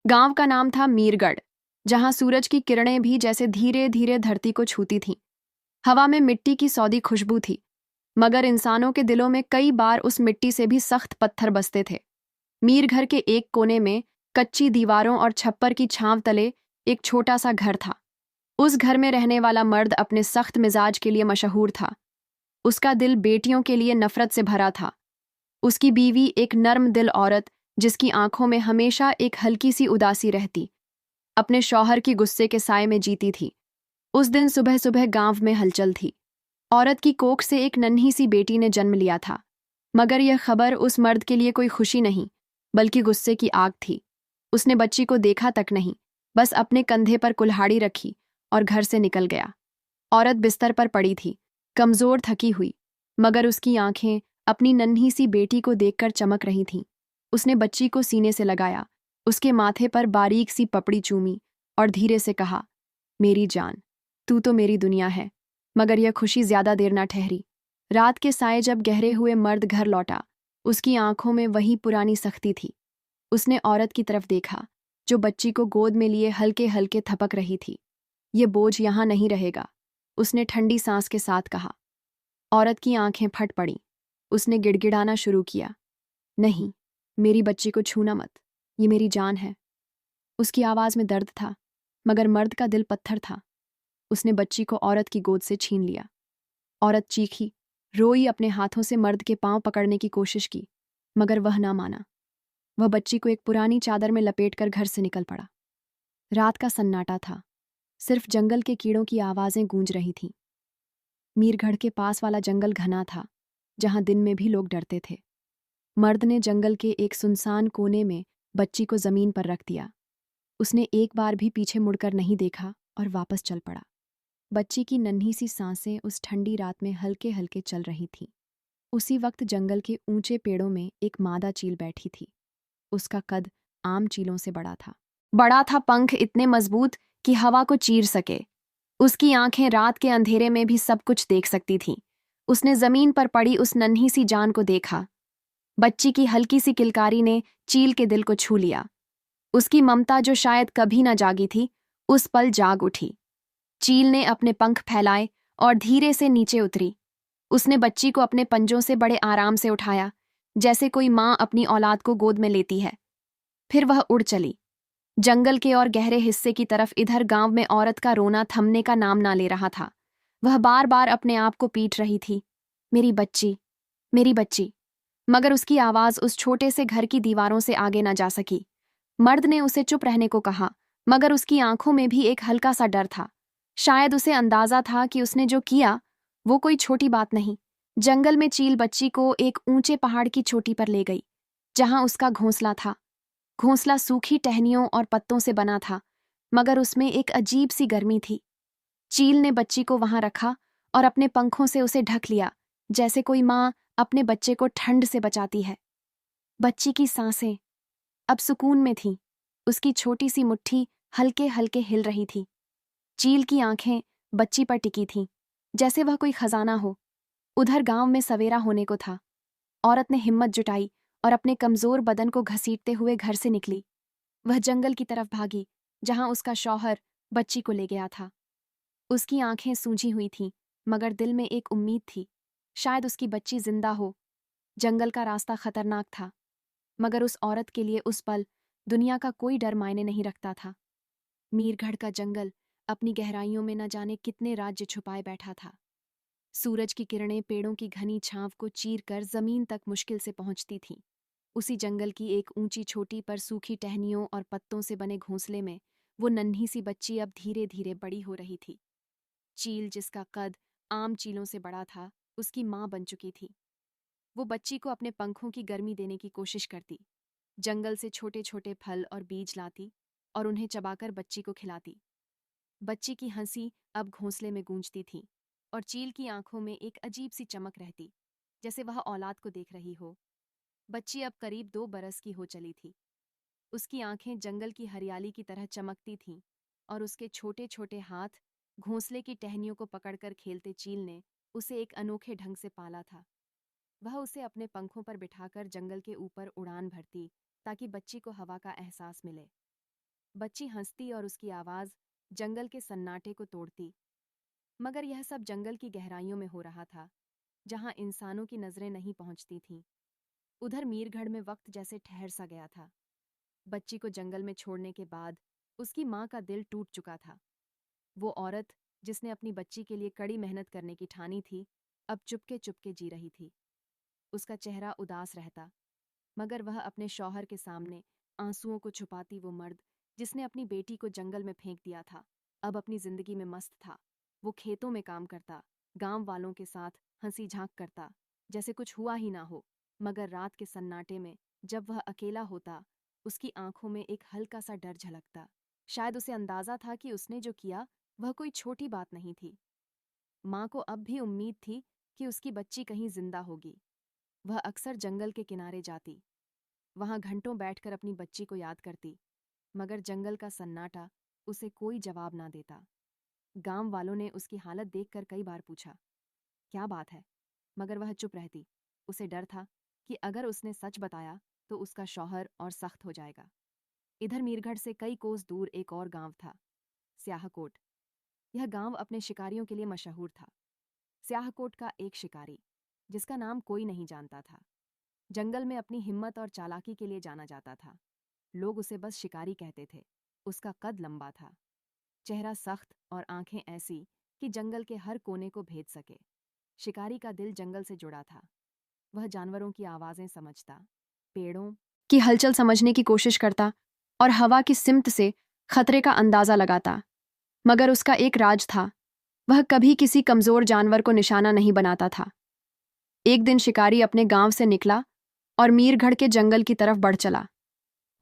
गांव का नाम था मीरगढ़, जहां सूरज की किरणें भी जैसे धीरे धीरे धरती को छूती थीं। हवा में मिट्टी की सौंधी खुशबू थी, मगर इंसानों के दिलों में कई बार उस मिट्टी से भी सख्त पत्थर बसते थे। मीरघर के एक कोने में, कच्ची दीवारों और छप्पर की छांव तले, एक छोटा सा घर था। उस घर में रहने वाला मर्द अपने सख्त मिजाज के लिए मशहूर था। उसका दिल बेटियों के लिए नफरत से भरा था। उसकी बीवी एक नर्म दिल औरत, जिसकी आंखों में हमेशा एक हल्की सी उदासी रहती, अपने शौहर की गुस्से के साए में जीती थी। उस दिन सुबह सुबह गांव में हलचल थी। औरत की कोख से एक नन्ही सी बेटी ने जन्म लिया था, मगर यह खबर उस मर्द के लिए कोई खुशी नहीं, बल्कि गुस्से की आग थी। उसने बच्ची को देखा तक नहीं, बस अपने कंधे पर कुल्हाड़ी रखी और घर से निकल गया। औरत बिस्तर पर पड़ी थी, कमजोर थकी हुई, मगर उसकी आंखें अपनी नन्ही सी बेटी को देखकर चमक रही थीं। उसने बच्ची को सीने से लगाया, उसके माथे पर बारीक सी पपड़ी चूमी और धीरे से कहा, मेरी जान, तू तो मेरी दुनिया है। मगर यह खुशी ज्यादा देर न ठहरी। रात के साए जब गहरे हुए मर्द घर लौटा, उसकी आंखों में वही पुरानी सख्ती थी। उसने औरत की तरफ देखा, जो बच्ची को गोद में लिए हल्के हल्के थपक रही थी। ये बोझ यहां नहीं रहेगा, उसने ठंडी सांस के साथ कहा। औरत की आंखें फट पड़ीं। उसने गिड़गिड़ाना शुरू किया, नहीं, मेरी बच्ची को छूना मत, ये मेरी जान है। उसकी आवाज में दर्द था, मगर मर्द का दिल पत्थर था। उसने बच्ची को औरत की गोद से छीन लिया। औरत चीखी, रोई, अपने हाथों से मर्द के पांव पकड़ने की कोशिश की, मगर वह ना माना। वह बच्ची को एक पुरानी चादर में लपेटकर घर से निकल पड़ा। रात का सन्नाटा था, सिर्फ जंगल के कीड़ों की आवाजें गूंज रही थीं। मीरगढ़ के पास वाला जंगल घना था, जहां दिन में भी लोग डरते थे। मर्द ने जंगल के एक सुनसान कोने में बच्ची को जमीन पर रख दिया। उसने एक बार भी पीछे मुड़कर नहीं देखा और वापस चल पड़ा। बच्ची की नन्ही सी सांसें उस ठंडी रात में हल्के हल्के चल रही थीं। उसी वक्त जंगल के ऊंचे पेड़ों में एक मादा चील बैठी थी। उसका कद आम चीलों से बड़ा था। बड़ा था, पंख इतने मजबूत कि हवा को चीर सके। उसकी आंखें रात के अंधेरे में भी सब कुछ देख सकती थीं। उसने जमीन पर पड़ी उस नन्ही सी जान को देखा। बच्ची की हल्की सी किलकारी ने चील के दिल को छू लिया। उसकी ममता, जो शायद कभी न जागी थी, उस पल जाग उठी। चील ने अपने पंख फैलाए और धीरे से नीचे उतरी। उसने बच्ची को अपने पंजों से बड़े आराम से उठाया, जैसे कोई माँ अपनी औलाद को गोद में लेती है। फिर वह उड़ चली, जंगल के और गहरे हिस्से की तरफ। इधर गांव में औरत का रोना थमने का नाम ना ले रहा था। वह बार बार अपने आप को पीट रही थी, मेरी बच्ची, मेरी बच्ची। मगर उसकी आवाज उस छोटे से घर की दीवारों से आगे न जा सकी। मर्द ने उसे चुप रहने को कहा, मगर उसकी आंखों में भी एक हल्का सा डर था। शायद उसे अंदाजा था कि उसने जो किया वो कोई छोटी बात नहीं। जंगल में चील बच्ची को एक ऊंचे पहाड़ की चोटी पर ले गई, जहां उसका घोंसला था। घोंसला सूखी टहनियों और पत्तों से बना था, मगर उसमें एक अजीब सी गर्मी थी। चील ने बच्ची को वहां रखा और अपने पंखों से उसे ढक लिया, जैसे कोई माँ अपने बच्चे को ठंड से बचाती है। बच्ची की सांसें अब सुकून में थीं। उसकी छोटी सी मुट्ठी हल्के हल्के हिल रही थी। चील की आंखें बच्ची पर टिकी थीं, जैसे वह कोई खजाना हो। उधर गांव में सवेरा होने को था। औरत ने हिम्मत जुटाई और अपने कमजोर बदन को घसीटते हुए घर से निकली। वह जंगल की तरफ भागी, जहां उसका शौहर बच्ची को ले गया था। उसकी आंखें सूजी हुई थीं, मगर दिल में एक उम्मीद थी, शायद उसकी बच्ची जिंदा हो। जंगल का रास्ता खतरनाक था, मगर उस औरत के लिए उस पल दुनिया का कोई डर मायने नहीं रखता था। मीरगढ़ का जंगल अपनी गहराइयों में न जाने कितने राज्य छुपाए बैठा था। सूरज की किरणें पेड़ों की घनी छांव को चीर कर जमीन तक मुश्किल से पहुंचती थीं। उसी जंगल की एक ऊंची चोटी पर सूखी टहनियों और पत्तों से बने घोंसले में वो नन्ही सी बच्ची अब धीरे धीरे बड़ी हो रही थी। चील, जिसका कद आम चीलों से बड़ा था, उसकी माँ बन चुकी थी। वो बच्ची को अपने पंखों की गर्मी देने की कोशिश करती, जंगल से छोटे छोटे फल और बीज लाती और उन्हें चबाकर बच्ची को खिलाती। बच्ची की हंसी अब घोंसले में गूंजती थी, और चील की आंखों में एक अजीब सी चमक रहती, जैसे वह औलाद को देख रही हो। बच्ची अब करीब 2 बरस की हो चली थी। उसकी आंखें जंगल की हरियाली की तरह चमकती थीं, और उसके छोटे छोटे हाथ घोंसले की टहनियों को पकड़कर खेलते। चील ने उसे एक अनोखे ढंग से पाला था। वह उसे अपने पंखों पर बिठाकर जंगल के ऊपर उड़ान भरती, ताकि बच्ची को हवा का एहसास मिले। बच्ची हंसती और उसकी आवाज जंगल के सन्नाटे को तोड़ती। मगर यह सब जंगल की गहराइयों में हो रहा था, जहां इंसानों की नजरें नहीं पहुंचती थीं। उधर मीरगढ़ में वक्त जैसे ठहर सा गया था। बच्ची को जंगल में छोड़ने के बाद उसकी माँ का दिल टूट चुका था। वो औरत जिसने अपनी बच्ची के लिए कड़ी मेहनत करने की ठानी थी, अब चुपके चुपके जी रही थी। उसका चेहरा उदास रहता, मगर वह अपने शौहर के सामने आंसुओं को छुपाती वो मर्द जिसने अपनी बेटी को जंगल में फेंक दिया था, अब अपनी जिंदगी में मस्त था। वो खेतों में काम करता, गांव वालों के साथ हंसी झांक करता, जैसे कुछ हुआ ही ना हो। मगर रात के सन्नाटे में जब वह अकेला होता, उसकी आंखों में एक हल्का सा डर झलकता। शायद उसे अंदाजा था कि उसने जो किया वह कोई छोटी बात नहीं थी। माँ को अब भी उम्मीद थी कि उसकी बच्ची कहीं जिंदा होगी। वह अक्सर जंगल के किनारे जाती, वहां घंटों बैठकर अपनी बच्ची को याद करती, मगर जंगल का सन्नाटा उसे कोई जवाब ना देता। गांव वालों ने उसकी हालत देखकर कई बार पूछा, क्या बात है? मगर वह चुप रहती। उसे डर था कि अगर उसने सच बताया तो उसका शौहर और सख्त हो जाएगा। इधर मीरगढ़ से कई कोस दूर एक और गांव था, स्याहकोट। यह गांव अपने शिकारियों के लिए मशहूर था। स्याहकोट का एक शिकारी, जिसका नाम कोई नहीं जानता था, जंगल में अपनी हिम्मत और चालाकी के लिए जाना जाता था। लोग उसे बस शिकारी कहते थे। उसका कद लंबा था, चेहरा सख्त और आंखें ऐसी कि जंगल के हर कोने को भेद सके। शिकारी का दिल जंगल से जुड़ा था। वह जानवरों की आवाजें समझता, पेड़ों की हलचल समझने की कोशिश करता और हवा की सिमत से खतरे का अंदाजा लगाता। मगर उसका एक राज था, वह कभी किसी कमजोर जानवर को निशाना नहीं बनाता था। एक दिन शिकारी अपने गांव से निकला और मीरगढ़ के जंगल की तरफ बढ़ चला।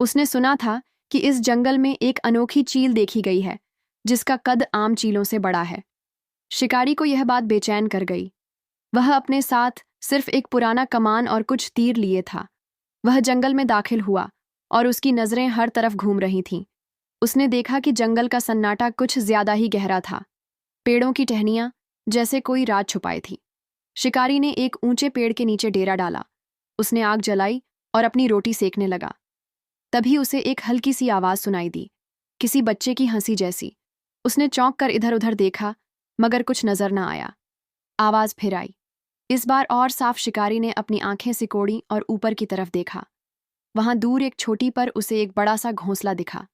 उसने सुना था कि इस जंगल में एक अनोखी चील देखी गई है, जिसका कद आम चीलों से बड़ा है। शिकारी को यह बात बेचैन कर गई। वह अपने साथ सिर्फ एक पुराना कमान और कुछ तीर लिए था। वह जंगल में दाखिल हुआ और उसकी नजरें हर तरफ घूम रही थीं। उसने देखा कि जंगल का सन्नाटा कुछ ज्यादा ही गहरा था। पेड़ों की टहनियां जैसे कोई राज छुपाई थी। शिकारी ने एक ऊंचे पेड़ के नीचे डेरा डाला। उसने आग जलाई और अपनी रोटी सेकने लगा। तभी उसे एक हल्की सी आवाज सुनाई दी, किसी बच्चे की हंसी जैसी। उसने चौंक कर इधर उधर देखा, मगर कुछ नजर न आया। आवाज फिर आई, इस बार और साफ। शिकारी ने अपनी आंखें सिकोड़ी और ऊपर की तरफ देखा। वहां दूर एक छोटी पर उसे एक बड़ा सा घोंसला दिखा।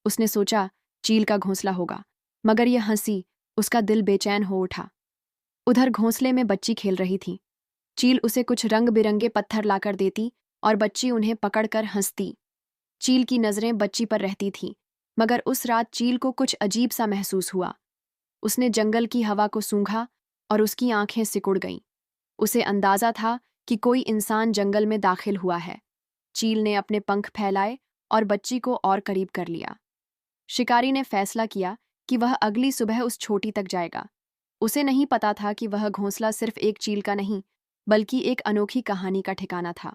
उसने सोचा चील का घोंसला होगा, मगर यह हंसी, उसका दिल बेचैन हो उठा। उधर घोंसले में बच्ची खेल रही थी। चील उसे कुछ रंग बिरंगे पत्थर लाकर देती और बच्ची उन्हें पकड़कर हंसती। चील की नजरें बच्ची पर रहती थीं, मगर उस रात चील को कुछ अजीब सा महसूस हुआ। उसने जंगल की हवा को सूंघा और उसकी आंखें सिकुड़ गईं। उसे अंदाजा था कि कोई इंसान जंगल में दाखिल हुआ है। चील ने अपने पंख फैलाए और बच्ची को और करीब कर लिया। शिकारी ने फैसला किया कि वह अगली सुबह उस छोटी तक जाएगा। उसे नहीं पता था कि वह घोंसला सिर्फ एक चील का नहीं, बल्कि एक अनोखी कहानी का ठिकाना था।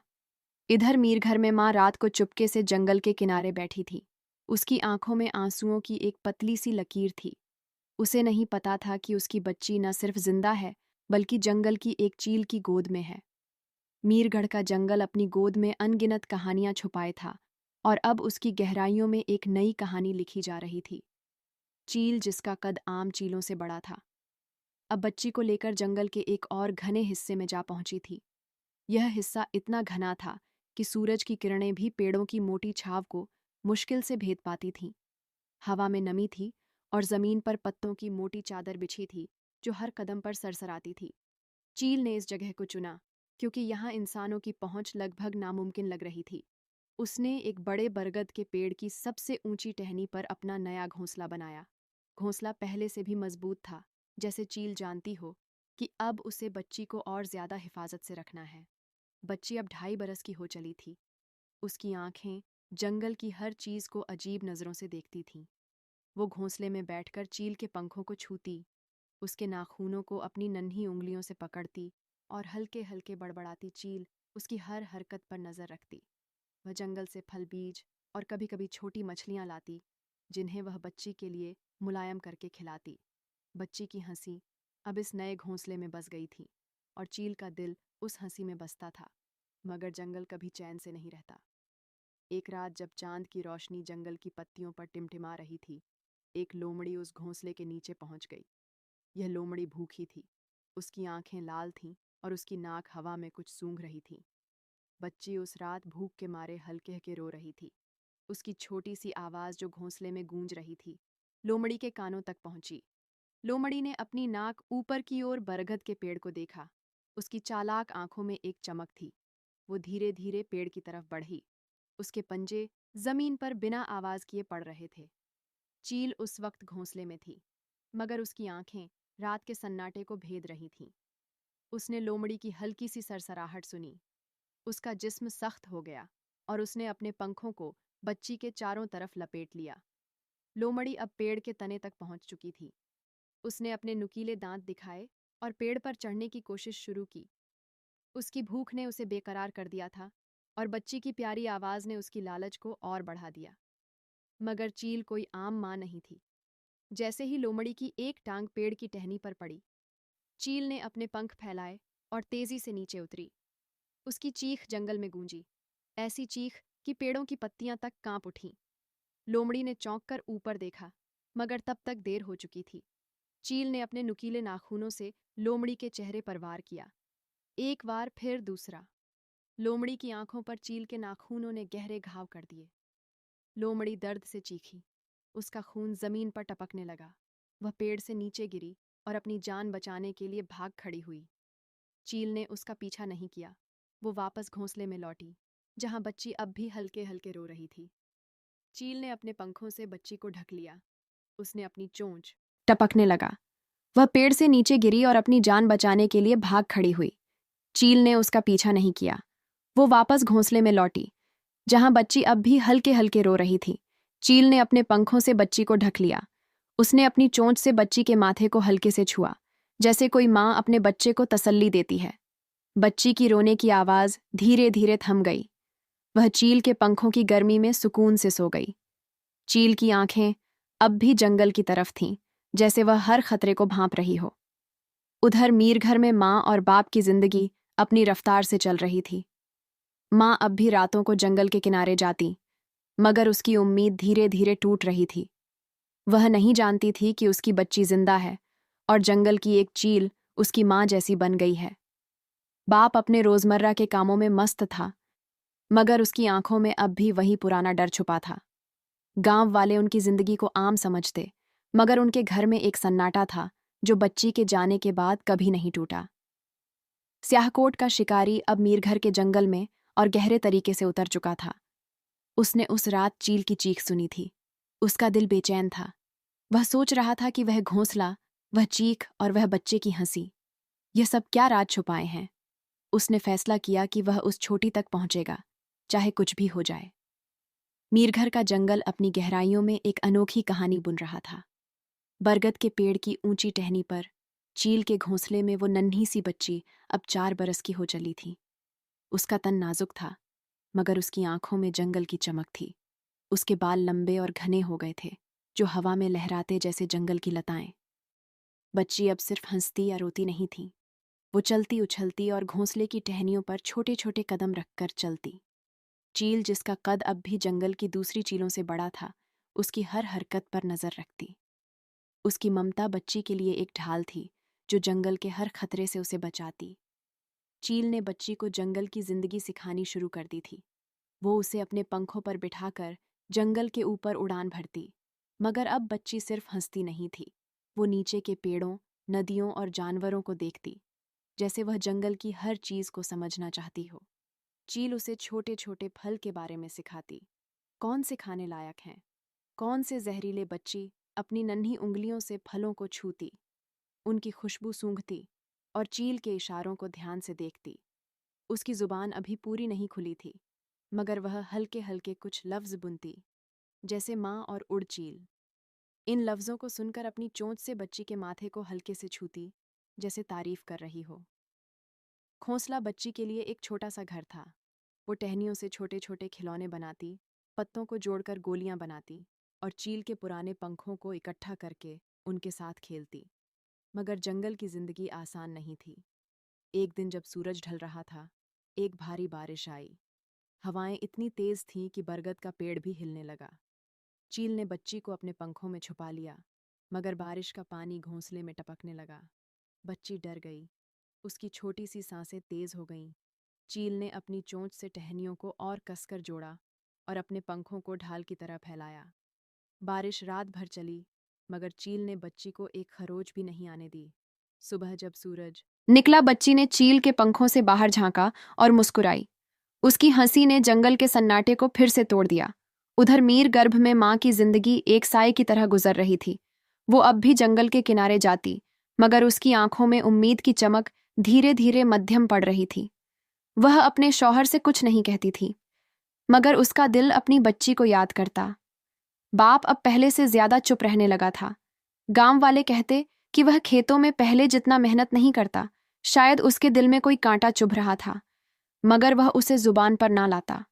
इधर मीरघर में माँ रात को चुपके से जंगल के किनारे बैठी थी। उसकी आंखों में आंसुओं की एक पतली सी लकीर थी। उसे नहीं पता था कि उसकी बच्ची न सिर्फ जिंदा है, बल्कि जंगल की एक चील की गोद में है। मीरगढ़ का जंगल अपनी गोद में अनगिनत कहानियां छुपाए था, और अब उसकी गहराइयों में एक नई कहानी लिखी जा रही थी। चील जिसका कद आम चीलों से बड़ा था, अब बच्ची को लेकर जंगल के एक और घने हिस्से में जा पहुंची थी। यह हिस्सा इतना घना था कि सूरज की किरणें भी पेड़ों की मोटी छाव को मुश्किल से भेद पाती थीं। हवा में नमी थी और जमीन पर पत्तों की मोटी चादर बिछी थी, जो हर कदम पर सरसराती थी। चील ने इस जगह को चुना क्योंकि यहाँ इंसानों की पहुंच लगभग नामुमकिन लग रही थी। उसने एक बड़े बरगद के पेड़ की सबसे ऊंची टहनी पर अपना नया घोंसला बनाया। घोंसला पहले से भी मजबूत था, जैसे चील जानती हो कि अब उसे बच्ची को और ज्यादा हिफाजत से रखना है। बच्ची अब 2.5 बरस की हो चली थी। उसकी आंखें जंगल की हर चीज को अजीब नजरों से देखती थीं। वो घोंसले में बैठकर चील के पंखों को छूती, उसके नाखूनों को अपनी नन्ही उंगलियों से पकड़ती और हल्के हल्के बड़बड़ाती चील उसकी हर हरकत पर नजर रखती। वह जंगल से फल बीज और कभी कभी छोटी मछलियां लाती, जिन्हें वह बच्ची के लिए मुलायम करके खिलाती। बच्ची की हंसी अब इस नए घोंसले में बस गई थी, और चील का दिल उस हंसी में बसता था। मगर जंगल कभी चैन से नहीं रहता। एक रात जब चांद की रोशनी जंगल की पत्तियों पर टिमटिमा रही थी, एक लोमड़ी उस घोंसले के नीचे पहुंच गई। यह लोमड़ी भूखी थी। उसकी आंखें लाल थीं और उसकी नाक हवा में कुछ सूंघ रही थी। बच्ची उस रात भूख के मारे हल्के हल्के रो रही थी। उसकी छोटी सी आवाज जो घोंसले में गूंज रही थी, लोमड़ी के कानों तक पहुंची। लोमड़ी ने अपनी नाक ऊपर की ओर बरगद के पेड़ को देखा। उसकी चालाक आंखों में एक चमक थी। वो धीरे धीरे पेड़ की तरफ बढ़ी। उसके पंजे जमीन पर बिना आवाज किए पड़ रहे थे। चील उस वक्त घोंसले में थी, मगर उसकी आंखें रात के सन्नाटे को भेद रही थीं। उसने लोमड़ी की हल्की सी सरसराहट सुनी। उसका जिस्म सख्त हो गया और उसने अपने पंखों को बच्ची के चारों तरफ लपेट लिया। लोमड़ी अब पेड़ के तने तक पहुंच चुकी थी। उसने अपने नुकीले दांत दिखाए और पेड़ पर चढ़ने की कोशिश शुरू की। उसकी भूख ने उसे बेकरार कर दिया था और बच्ची की प्यारी आवाज ने उसकी लालच को और बढ़ा दिया। मगर चील कोई आम मां नहीं थी। जैसे ही लोमड़ी की एक टांग पेड़ की टहनी पर पड़ी, चील ने अपने पंख फैलाए और तेजी से नीचे उतरी। उसकी चीख जंगल में गूंजी, ऐसी चीख कि पेड़ों की पत्तियां तक कांप उठीं। लोमड़ी ने चौंक कर ऊपर देखा, मगर तब तक देर हो चुकी थी। चील ने अपने नुकीले नाखूनों से लोमड़ी के चेहरे पर वार किया। एक बार फिर दूसरा। लोमड़ी की आंखों पर चील के नाखूनों ने गहरे घाव कर दिए। लोमड़ी दर्द से चीखी। उसका खून जमीन पर टपकने लगा। वह पेड़ से नीचे गिरी और अपनी जान बचाने के लिए भाग खड़ी हुई। चील ने उसका पीछा नहीं किया। वो वापस घोंसले में लौटी, जहां बच्ची अब भी हल्के हल्के रो रही थी। चील ने अपने पंखों से बच्ची को ढक लिया। उसने अपनी चोंच टपकने लगा। वह पेड़ से नीचे गिरी और अपनी जान बचाने के लिए भाग खड़ी हुई। चील ने उसका पीछा नहीं किया। वो वापस घोंसले में लौटी, जहां बच्ची अब भी हल्के हल्के रो रही थी। चील ने अपने पंखों से बच्ची को ढक लिया। उसने अपनी चोंच से बच्ची के माथे को हल्के से छुआ, जैसे कोई माँ अपने बच्चे को तसल्ली देती है। बच्ची की रोने की आवाज धीरे धीरे थम गई। वह चील के पंखों की गर्मी में सुकून से सो गई। चील की आंखें अब भी जंगल की तरफ थीं, जैसे वह हर खतरे को भांप रही हो। उधर मीर घर में माँ और बाप की जिंदगी अपनी रफ्तार से चल रही थी। माँ अब भी रातों को जंगल के किनारे जाती, मगर उसकी उम्मीद धीरे धीरे टूट रही थी। वह नहीं जानती थी कि उसकी बच्ची जिंदा है और जंगल की एक चील उसकी माँ जैसी बन गई है। बाप अपने रोजमर्रा के कामों में मस्त था, मगर उसकी आंखों में अब भी वही पुराना डर छुपा था। गांव वाले उनकी जिंदगी को आम समझते, मगर उनके घर में एक सन्नाटा था जो बच्ची के जाने के बाद कभी नहीं टूटा। स्याहकोट का शिकारी अब मीरघर के जंगल में और गहरे तरीके से उतर चुका था। उसने उस रात चील की चीख सुनी थी। उसका दिल बेचैन था। वह सोच रहा था कि वह घोंसला, वह चीख और वह बच्चे की हंसी, यह सब क्या राज छुपाए हैं। उसने फैसला किया कि वह उस छोटी तक पहुंचेगा, चाहे कुछ भी हो जाए। मीरघर का जंगल अपनी गहराइयों में एक अनोखी कहानी बुन रहा था। बरगद के पेड़ की ऊंची टहनी पर चील के घोंसले में वो नन्ही सी बच्ची अब 4 बरस की हो चली थी। उसका तन नाजुक था, मगर उसकी आंखों में जंगल की चमक थी। उसके बाल लंबे और घने हो गए थे, जो हवा में लहराते जैसे जंगल की लताएं। बच्ची अब सिर्फ हंसती या रोती नहीं थी। वो चलती उछलती और घोंसले की टहनियों पर छोटे छोटे कदम रखकर चलती। चील, जिसका कद अब भी जंगल की दूसरी चीलों से बड़ा था, उसकी हर हरकत पर नजर रखती। उसकी ममता बच्ची के लिए एक ढाल थी, जो जंगल के हर खतरे से उसे बचाती। चील ने बच्ची को जंगल की जिंदगी सिखानी शुरू कर दी थी। वो उसे अपने पंखों पर बिठाकर जंगल के ऊपर उड़ान भरती। मगर अब बच्ची सिर्फ हंसती नहीं थी। वो नीचे के पेड़ों, नदियों और जानवरों को देखती, जैसे वह जंगल की हर चीज को समझना चाहती हो। चील उसे छोटे छोटे फल के बारे में सिखाती, कौन से खाने लायक हैं, कौन से जहरीले। बच्ची अपनी नन्ही उंगलियों से फलों को छूती, उनकी खुशबू सूंघती और चील के इशारों को ध्यान से देखती। उसकी जुबान अभी पूरी नहीं खुली थी, मगर वह हल्के हल्के कुछ लफ्ज बुनती, जैसे माँ और उड़ चील। इन लफ्जों को सुनकर अपनी चोंच से बच्ची के माथे को हल्के से छूती, जैसे तारीफ कर रही हो। घोंसला बच्ची के लिए एक छोटा सा घर था। वो टहनियों से छोटे छोटे खिलौने बनाती, पत्तों को जोड़कर गोलियां बनाती और चील के पुराने पंखों को इकट्ठा करके उनके साथ खेलती। मगर जंगल की जिंदगी आसान नहीं थी। एक दिन जब सूरज ढल रहा था, एक भारी बारिश आई। हवाएं इतनी तेज थीं कि बरगद का पेड़ भी हिलने लगा। चील ने बच्ची को अपने पंखों में छुपा लिया, मगर बारिश का पानी घोंसले में टपकने लगा। बच्ची डर गई। उसकी छोटी सी सांसें तेज हो गईं। चील ने अपनी चोंच से टहनियों को और कसकर जोड़ा और अपने पंखों को ढाल की तरह फैलाया। बारिश रात भर चली, मगर चील ने बच्ची को एक खरोच भी नहीं आने दी। सुबह जब सूरज निकला, बच्ची ने चील के पंखों से बाहर झांका और मुस्कुराई। उसकी हंसी ने जंगल के सन्नाटे को फिर से तोड़ दिया। उधर मीर गर्भ में माँ की जिंदगी एक साए की तरह गुजर रही थी। वो अब भी जंगल के किनारे जाती, मगर उसकी आंखों में उम्मीद की चमक धीरे धीरे मध्यम पड़ रही थी। वह अपने शौहर से कुछ नहीं कहती थी, मगर उसका दिल अपनी बच्ची को याद करता। बाप अब पहले से ज्यादा चुप रहने लगा था। गांव वाले कहते कि वह खेतों में पहले जितना मेहनत नहीं करता। शायद उसके दिल में कोई कांटा चुभ रहा था, मगर वह उसे जुबान पर ना लाता।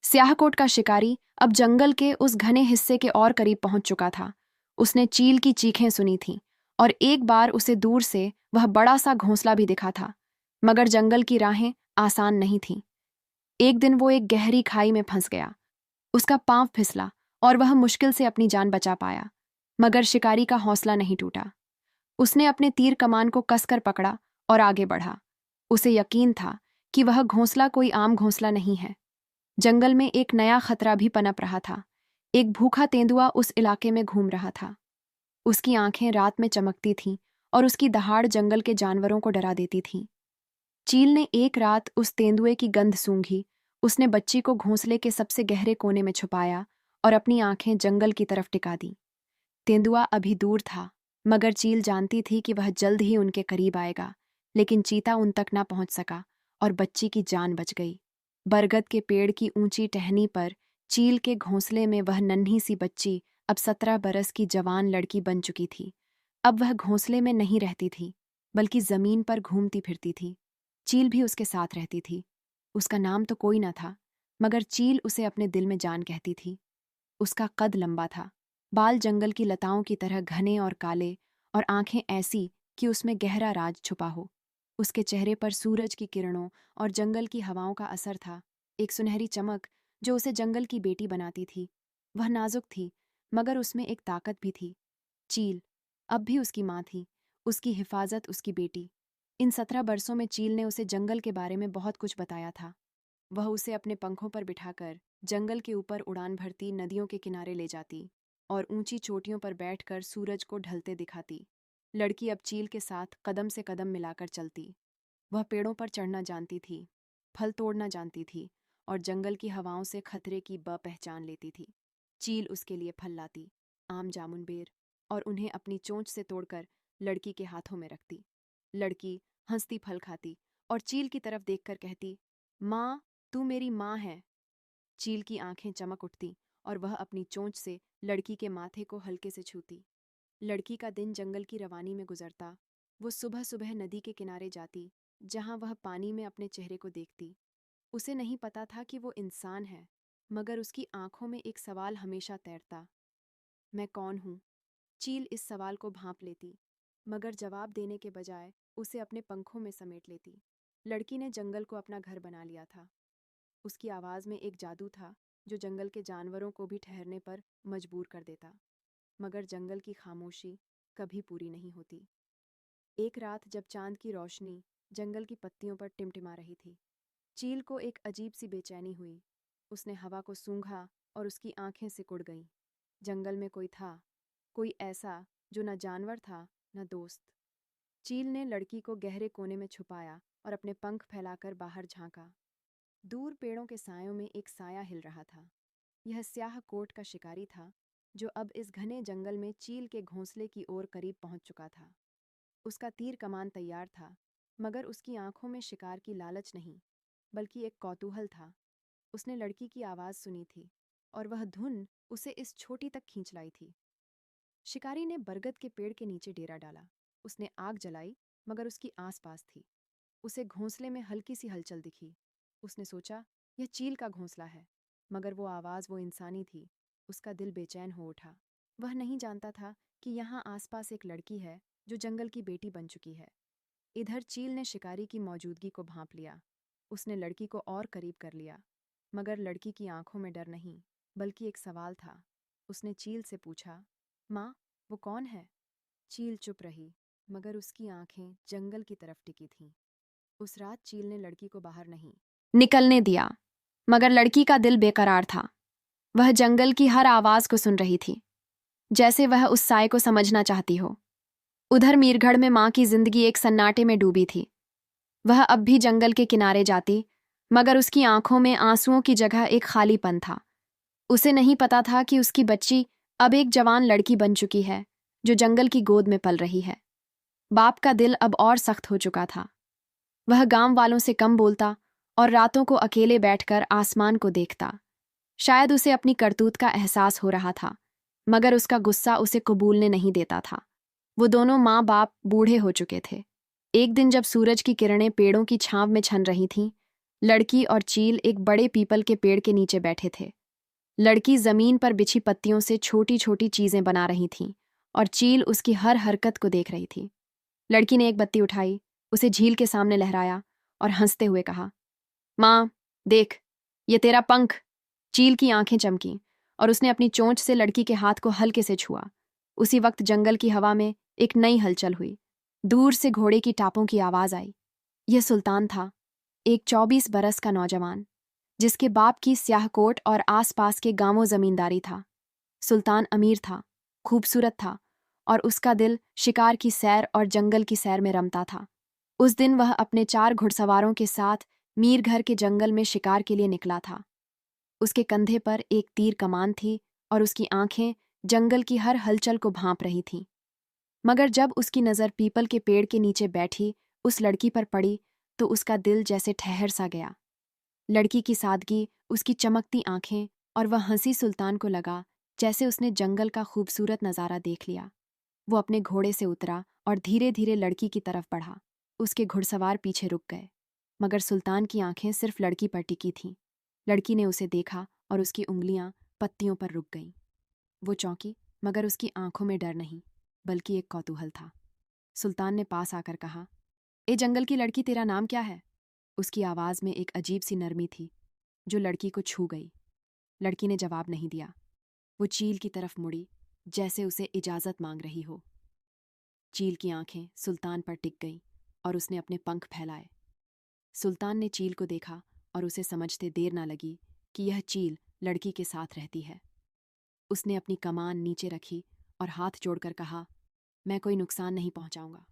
स्याहकोट का शिकारी अब जंगल के उस घने हिस्से के और करीब पहुंच चुका था। उसने चील की चीखें सुनी थीं, और एक बार उसे दूर से वह बड़ा सा घोंसला भी दिखा था। मगर जंगल की राहें आसान नहीं थीं। एक दिन वो एक गहरी खाई में फंस गया। उसका पांव फिसला और वह मुश्किल से अपनी जान बचा पाया। मगर शिकारी का हौसला नहीं टूटा। उसने अपने तीर कमान को कसकर पकड़ा और आगे बढ़ा। उसे यकीन था कि वह घोंसला कोई आम घोंसला नहीं है। जंगल में एक नया खतरा भी पनप रहा था। एक भूखा तेंदुआ उस इलाके में घूम रहा था। उसकी आंखें रात में चमकती थीं और उसकी दहाड़ जंगल के जानवरों को डरा देती थी। चील ने एक रात उस तेंदुए की गंध सूंघी। उसने बच्ची को घोंसले के सबसे गहरे कोने में छुपाया और अपनी आंखें जंगल की तरफ टिका दी। तेंदुआ अभी दूर था, मगर चील जानती थी कि वह जल्द ही उनके करीब आएगा। लेकिन चीता उन तक ना पहुंच सका और बच्ची की जान बच गई। बरगद के पेड़ की ऊंची टहनी पर चील के घोंसले में वह नन्ही सी बच्ची अब 17 बरस की जवान लड़की बन चुकी थी। अब वह घोंसले में नहीं रहती थी, बल्कि जमीन पर घूमती फिरती थी। चील भी उसके साथ रहती थी। उसका नाम तो कोई ना था, मगर चील उसे अपने दिल में जान कहती थी। उसका कद लंबा था, बाल जंगल की लताओं की तरह घने और काले, और आंखें ऐसी कि उसमें गहरा राज छुपा हो। उसके चेहरे पर सूरज की किरणों और जंगल की हवाओं का असर था, एक सुनहरी चमक जो उसे जंगल की बेटी बनाती थी। वह नाजुक थी, मगर उसमें एक ताकत भी थी। चील अब भी उसकी माँ थी, उसकी हिफाजत उसकी बेटी। इन 17 बरसों में चील ने उसे जंगल के बारे में बहुत कुछ बताया था। वह उसे अपने पंखों पर बिठाकर जंगल के ऊपर उड़ान भरती, नदियों के किनारे ले जाती और ऊंची चोटियों पर बैठकर सूरज को ढलते दिखाती। लड़की अब चील के साथ कदम से कदम मिलाकर चलती। वह पेड़ों पर चढ़ना जानती थी, फल तोड़ना जानती थी और जंगल की हवाओं से खतरे की पहचान लेती थी। चील उसके लिए फल लाती, आम, जामुन, बेर, और उन्हें अपनी चोंच से तोड़कर लड़की के हाथों में रखती। लड़की हंसती फल खाती और चील की तरफ देखकर कहती, माँ, तू मेरी माँ है। चील की आंखें चमक उठती और वह अपनी चोंच से लड़की के माथे को हल्के से छूती। लड़की का दिन जंगल की रवानी में गुजरता। वो सुबह सुबह नदी के किनारे जाती, जहां वह पानी में अपने चेहरे को देखती। उसे नहीं पता था कि वो इंसान है, मगर उसकी आंखों में एक सवाल हमेशा तैरता, मैं कौन हूँ? चील इस सवाल को भांप लेती, मगर जवाब देने के बजाय उसे अपने पंखों में समेट लेती। लड़की ने जंगल को अपना घर बना लिया था। उसकी आवाज़ में एक जादू था जो जंगल के जानवरों को भी ठहरने पर मजबूर कर देता। मगर जंगल की खामोशी कभी पूरी नहीं होती। एक रात जब चांद की रोशनी जंगल की पत्तियों पर टिमटिमा रही थी, चील को एक अजीब सी बेचैनी हुई। उसने हवा को सूंघा और उसकी आंखें सिकुड़ गईं। जंगल में कोई था, कोई ऐसा जो न जानवर था न दोस्त। चील ने लड़की को गहरे कोने में छुपाया और अपने पंख फैलाकर बाहर झांका। दूर पेड़ों के सायों में एक साया हिल रहा था। यह स्याह कोट का शिकारी था, जो अब इस घने जंगल में चील के घोंसले की ओर करीब पहुंच चुका था। उसका तीर कमान तैयार था, मगर उसकी आंखों में शिकार की लालच नहीं, बल्कि एक कौतूहल था। उसने लड़की की आवाज़ सुनी थी और वह धुन उसे इस छोटी तक खींच लाई थी। शिकारी ने बरगद के पेड़ के नीचे डेरा डाला। उसने आग जलाई, मगर उसकी आस-पास थी। उसे घोंसले में हल्की सी हलचल दिखी। उसने सोचा, यह चील का घोंसला है, मगर वो आवाज़ वो इंसानी थी। उसका दिल बेचैन हो उठा। वह नहीं जानता था कि यहाँ आसपास एक लड़की है जो जंगल की बेटी बन चुकी है। इधर चील ने शिकारी की मौजूदगी को भांप लिया। उसने लड़की को और करीब कर लिया, मगर लड़की की आंखों में डर नहीं, बल्कि एक सवाल था। उसने चील से पूछा, माँ, वो कौन है? चील चुप रही, मगर उसकी आंखें जंगल की तरफ टिकी थीं। उस रात चील ने लड़की को बाहर नहीं निकलने दिया, मगर लड़की का दिल बेकरार था। वह जंगल की हर आवाज को सुन रही थी, जैसे वह उस साय को समझना चाहती हो। उधर मीरगढ़ में माँ की जिंदगी एक सन्नाटे में डूबी थी। वह अब भी जंगल के किनारे जाती, मगर उसकी आंखों में आंसुओं की जगह एक खालीपन था। उसे नहीं पता था कि उसकी बच्ची अब एक जवान लड़की बन चुकी है, जो जंगल की गोद में पल रही है। बाप का दिल अब और सख्त हो चुका था। वह गांव वालों से कम बोलता और रातों को अकेले बैठकर आसमान को देखता। शायद उसे अपनी करतूत का एहसास हो रहा था, मगर उसका गुस्सा उसे कबूलने नहीं देता था। वो दोनों माँ बाप बूढ़े हो चुके थे। एक दिन जब सूरज की किरणें पेड़ों की छांव में छन रही थीं, लड़की और चील एक बड़े पीपल के पेड़ के नीचे बैठे थे। लड़की जमीन पर बिछी पत्तियों से छोटी छोटी चीजें बना रही थी और चील उसकी हर हरकत को देख रही थी। लड़की ने एक बत्ती उठाई, उसे झील के सामने लहराया और हंसते हुए कहा, माँ, देख, ये तेरा पंख। चील की आंखें चमकीं और उसने अपनी चोंच से लड़की के हाथ को हल्के से छुआ। उसी वक्त जंगल की हवा में एक नई हलचल हुई। दूर से घोड़े की टापों की आवाज आई। यह सुल्तान था, एक 24 बरस का नौजवान, जिसके बाप की स्याहकोट और आसपास के गांवों जमींदारी था। सुल्तान अमीर था, खूबसूरत था, और उसका दिल शिकार की सैर और जंगल की सैर में रमता था। उस दिन वह अपने 4 घुड़सवारों के साथ मीरघर के जंगल में शिकार के लिए निकला था। उसके कंधे पर एक तीर कमान थी और उसकी आंखें जंगल की हर हलचल को भांप रही थीं। मगर जब उसकी नज़र पीपल के पेड़ के नीचे बैठी उस लड़की पर पड़ी, तो उसका दिल जैसे ठहर सा गया। लड़की की सादगी, उसकी चमकती आंखें और वह हंसी सुल्तान को लगा जैसे उसने जंगल का खूबसूरत नज़ारा देख लिया। वो अपने घोड़े से उतरा और धीरे धीरे लड़की की तरफ बढ़ा। उसके घुड़सवार पीछे रुक गए, मगर सुल्तान की आंखें सिर्फ लड़की पर टिकी थीं। लड़की ने उसे देखा और उसकी उंगलियां पत्तियों पर रुक गईं। वो चौंकी, मगर उसकी आंखों में डर नहीं, बल्कि एक कौतूहल था। सुल्तान ने पास आकर कहा, ए जंगल की लड़की, तेरा नाम क्या है? उसकी आवाज़ में एक अजीब सी नरमी थी, जो लड़की को छू गई। लड़की ने जवाब नहीं दिया। वो चील की तरफ मुड़ी, जैसे उसे इजाज़त मांग रही हो। चील की आंखें सुल्तान पर टिक गईं और उसने अपने पंख फैलाए। सुल्तान ने चील को देखा और उसे समझते देर ना लगी कि यह चील लड़की के साथ रहती है। उसने अपनी कमान नीचे रखी और हाथ जोड़कर कहा, मैं कोई नुकसान नहीं पहुंचाऊंगा।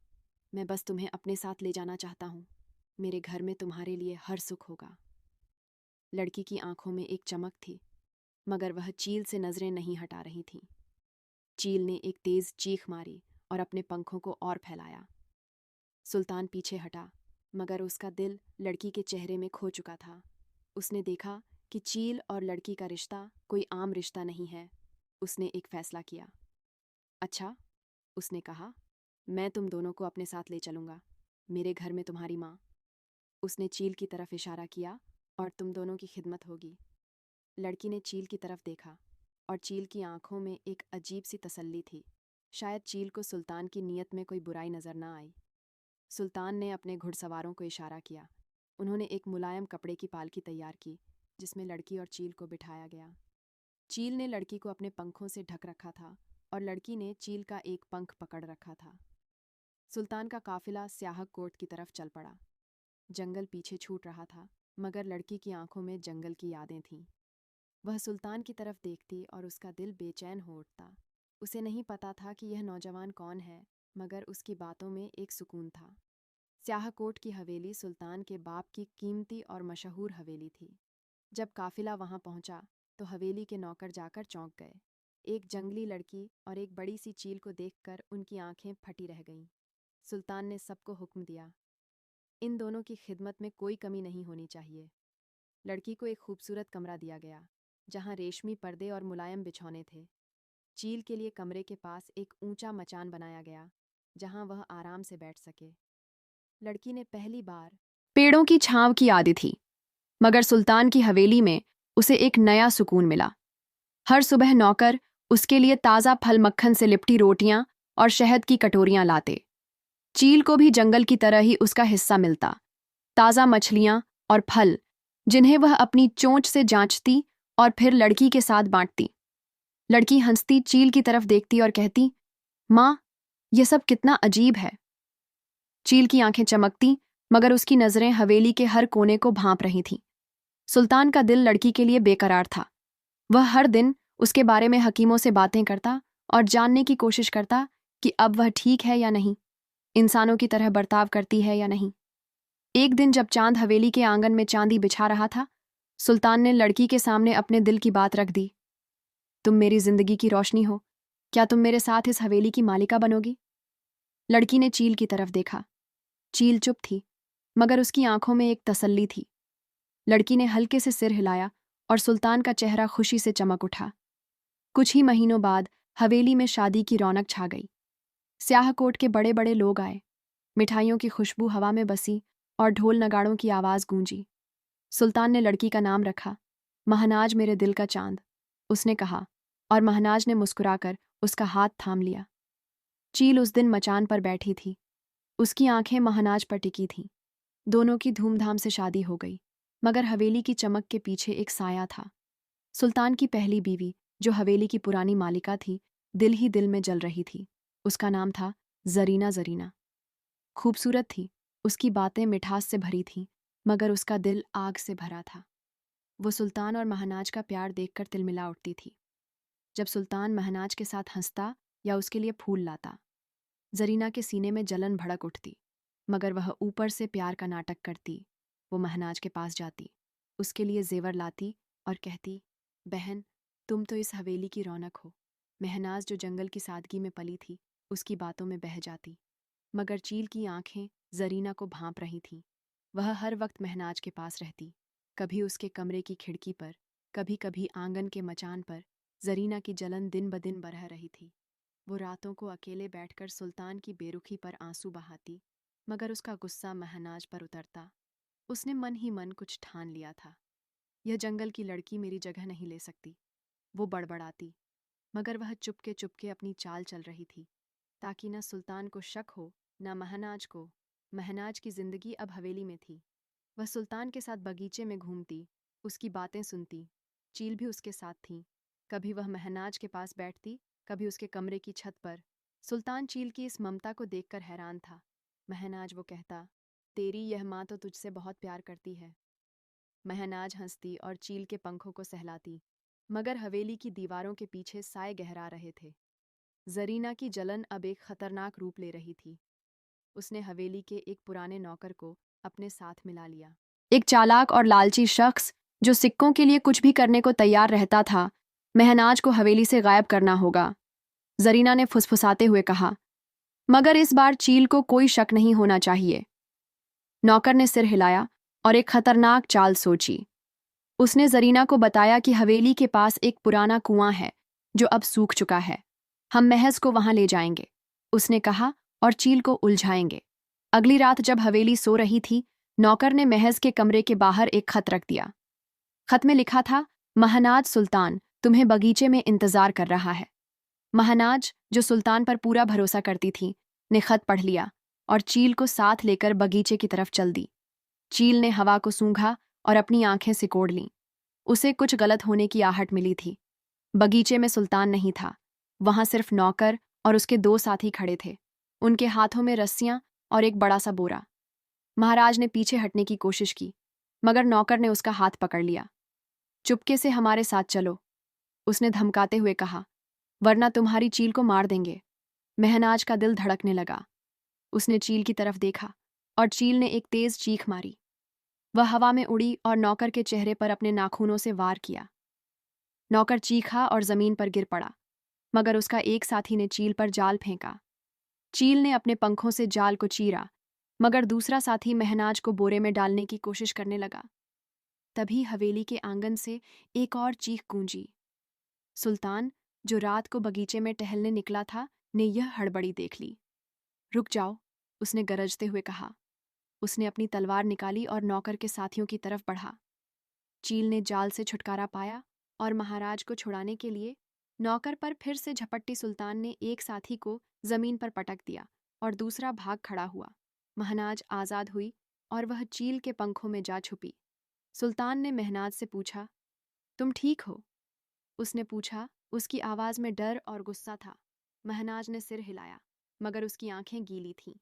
मैं बस तुम्हें अपने साथ ले जाना चाहता हूँ। मेरे घर में तुम्हारे लिए हर सुख होगा। लड़की की आंखों में एक चमक थी, मगर वह चील से नजरें नहीं हटा रही थीं। चील ने एक तेज चीख मारी और अपने पंखों को और फैलाया। सुल्तान पीछे हटा, मगर उसका दिल लड़की के चेहरे में खो चुका था। उसने देखा कि चील और लड़की का रिश्ता कोई आम रिश्ता नहीं है। उसने एक फैसला किया। अच्छा, उसने कहा, मैं तुम दोनों को अपने साथ ले चलूंगा। मेरे घर में तुम्हारी माँ, उसने चील की तरफ इशारा किया, और तुम दोनों की खिदमत होगी। लड़की ने चील की तरफ देखा और चील की आंखों में एक अजीब सी तसल्ली थी। शायद चील को सुल्तान की नीयत में कोई बुराई नजर ना आई। सुल्तान ने अपने घुड़सवारों को इशारा किया। उन्होंने एक मुलायम कपड़े की पालकी तैयार की, जिसमें लड़की और चील को बिठाया गया। चील ने लड़की को अपने पंखों से ढक रखा था और लड़की ने चील का एक पंख पकड़ रखा था। सुल्तान का काफिला स्याहकोट की तरफ चल पड़ा। जंगल पीछे छूट रहा था, मगर लड़की की आंखों में जंगल की यादें थीं। वह सुल्तान की तरफ देखती और उसका दिल बेचैन हो उठता। उसे नहीं पता था कि यह नौजवान कौन है, मगर उसकी बातों में एक सुकून था। स्याहकोट की हवेली सुल्तान के बाप की कीमती और मशहूर हवेली थी। जब काफिला वहां पहुंचा, तो हवेली के नौकर जाकर चौंक गए। एक जंगली लड़की और एक बड़ी सी चील को देखकर उनकी आंखें फटी रह गईं। सुल्तान ने सबको हुक्म दिया, इन दोनों की खिदमत में कोई कमी नहीं होनी चाहिए। लड़की को एक खूबसूरत कमरा दिया गया, जहां रेशमी पर्दे और मुलायम बिछौने थे। चील के लिए कमरे के पास एक ऊंचा मचान बनाया गया, जहां वह आराम से बैठ सके। लड़की ने पहली बार पेड़ों की छांव की आदी थी, मगर सुल्तान की हवेली में उसे एक नया सुकून मिला। हर सुबह नौकर उसके लिए ताज़ा फल मक्खन से लिपटी रोटियां और शहद की कटोरियां लाते। चील को भी जंगल की तरह ही उसका हिस्सा मिलता। ताज़ा मछलियां और फल जिन्हें वह अपनी चोंच से जांचती और फिर लड़की के साथ बांटती। लड़की हंसती, चील की तरफ देखती और कहती, माँ, यह सब कितना अजीब है। चील की आंखें चमकती, मगर उसकी नजरें हवेली के हर कोने को भांप रही थीं। सुल्तान का दिल लड़की के लिए बेकरार था। वह हर दिन उसके बारे में हकीमों से बातें करता और जानने की कोशिश करता कि अब वह ठीक है या नहीं, इंसानों की तरह बर्ताव करती है या नहीं। एक दिन जब चांद हवेली के आंगन में चांदी बिछा रहा था, सुल्तान ने लड़की के सामने अपने दिल की बात रख दी। तुम मेरी जिंदगी की रोशनी हो, क्या तुम मेरे साथ इस हवेली की मालिका बनोगी? लड़की ने चील की तरफ देखा। चील चुप थी, मगर उसकी आंखों में एक तसल्ली थी। लड़की ने हल्के से सिर हिलाया और सुल्तान का चेहरा खुशी से चमक उठा। कुछ ही महीनों बाद हवेली में शादी की रौनक छा गई। स्याहकोट के बड़े बड़े लोग आए, मिठाइयों की खुशबू हवा में बसी और ढोल नगाड़ों की आवाज़ गूंजी। सुल्तान ने लड़की का नाम रखा, महनाज मेरे दिल का चांद, उसने कहा, और महनाज ने मुस्कुराकर उसका हाथ थाम लिया। चील उस दिन मचान पर बैठी थी, उसकी आंखें महनाज पर टिकी थीं। दोनों की धूमधाम से शादी हो गई, मगर हवेली की चमक के पीछे एक साया था। सुल्तान की पहली बीवी, जो हवेली की पुरानी मालिका थी, दिल ही दिल में जल रही थी। उसका नाम था जरीना। जरीना खूबसूरत थी, उसकी बातें मिठास से भरी थीं, मगर उसका दिल आग से भरा था। वो सुल्तान और महनाज का प्यार देखकर तिलमिला उठती थी। जब सुल्तान महनाज के साथ हंसता या उसके लिए फूल लाता, जरीना के सीने में जलन भड़क उठती, मगर वह ऊपर से प्यार का नाटक करती। वो महनाज के पास जाती, उसके लिए जेवर लाती और कहती, बहन, तुम तो इस हवेली की रौनक हो। महनाज, जो जंगल की सादगी में पली थी, उसकी बातों में बह जाती, मगर चील की आंखें जरीना को भांप रही थीं। वह हर वक्त महनाज के पास रहती, कभी उसके कमरे की खिड़की पर, कभी कभी आंगन के मचान पर। जरीना की जलन दिन ब दिन बढ़ रही थी। वो रातों को अकेले बैठकर सुल्तान की बेरुखी पर आंसू बहाती, मगर उसका गुस्सा महनाज पर उतरता। उसने मन ही मन कुछ ठान लिया था, यह जंगल की लड़की मेरी जगह नहीं ले सकती। वो बड़बड़ाती, मगर वह चुपके चुपके अपनी चाल चल रही थी, ताकि न सुल्तान को शक हो, न महनाज को। महनाज की जिंदगी अब हवेली में थी। वह सुल्तान के साथ बगीचे में घूमती, उसकी बातें सुनती। चील भी उसके साथ थी। कभी वह महनाज के पास बैठती, कभी उसके कमरे की छत पर। सुल्तान चील की इस ममता को देखकर हैरान था। महनाज, वो कहता, तेरी यह माँ तो तुझसे बहुत प्यार करती है। महनाज हंसती और चील के पंखों को सहलाती, मगर हवेली की दीवारों के पीछे साए गहरा रहे थे। जरीना की जलन अब एक खतरनाक रूप ले रही थी। उसने हवेली के एक पुराने नौकर को अपने साथ मिला लिया। एक चालाक और लालची शख्स, जो सिक्कों के लिए कुछ भी करने को तैयार रहता था। महनाज को हवेली से गायब करना होगा, जरीना ने फुसफुसाते हुए कहा, मगर इस बार चील को कोई शक नहीं होना चाहिए। नौकर ने सिर हिलाया और एक खतरनाक चाल सोची। उसने जरीना को बताया कि हवेली के पास एक पुराना कुआं है, जो अब सूख चुका है। हम महज को वहां ले जाएंगे, उसने कहा, और चील को उलझाएंगे। अगली रात जब हवेली सो रही थी, नौकर ने महज के कमरे के बाहर एक खत रख दिया। खत में लिखा था, महनाज, सुल्तान तुम्हें बगीचे में इंतजार कर रहा है। महनाज, जो सुल्तान पर पूरा भरोसा करती थी, ने खत पढ़ लिया और चील को साथ लेकर बगीचे की तरफ चल दी। चील ने हवा को सूंघा और अपनी आंखें सिकोड़ लीं। उसे कुछ गलत होने की आहट मिली थी। बगीचे में सुल्तान नहीं था, वहां सिर्फ नौकर और उसके दो साथी खड़े थे, उनके हाथों में रस्सियां और एक बड़ा सा बोरा। महाराज ने पीछे हटने की कोशिश की, मगर नौकर ने उसका हाथ पकड़ लिया। चुपके से हमारे साथ चलो, उसने धमकाते हुए कहा, वरना तुम्हारी चील को मार देंगे। महनाज का दिल धड़कने लगा। उसने चील की तरफ देखा और चील ने एक तेज चीख मारी। वह हवा में उड़ी और नौकर के चेहरे पर अपने नाखूनों से वार किया। नौकर चीखा और जमीन पर गिर पड़ा, मगर उसका एक साथी ने चील पर जाल फेंका। चील ने अपने पंखों से जाल को चीरा, मगर दूसरा साथी महनाज को बोरे में डालने की कोशिश करने लगा। तभी हवेली के आंगन से एक और चीख गूंजी। सुल्तान, जो रात को बगीचे में टहलने निकला था, ने यह हड़बड़ी देख ली। रुक जाओ, उसने गरजते हुए कहा। उसने अपनी तलवार निकाली और नौकर के साथियों की तरफ बढ़ा। चील ने जाल से छुटकारा पाया और महाराज को छुड़ाने के लिए नौकर पर फिर से झपट्टी। सुल्तान ने एक साथी को जमीन पर पटक दिया और दूसरा भाग खड़ा हुआ। महनाज आजाद हुई और वह चील के पंखों में जा छुपी। सुल्तान ने महनाज से पूछा, तुम ठीक हो? उसने पूछा। उसकी आवाज़ में डर और गुस्सा था। महनाज ने सिर हिलाया, मगर उसकी आंखें गीली थीं।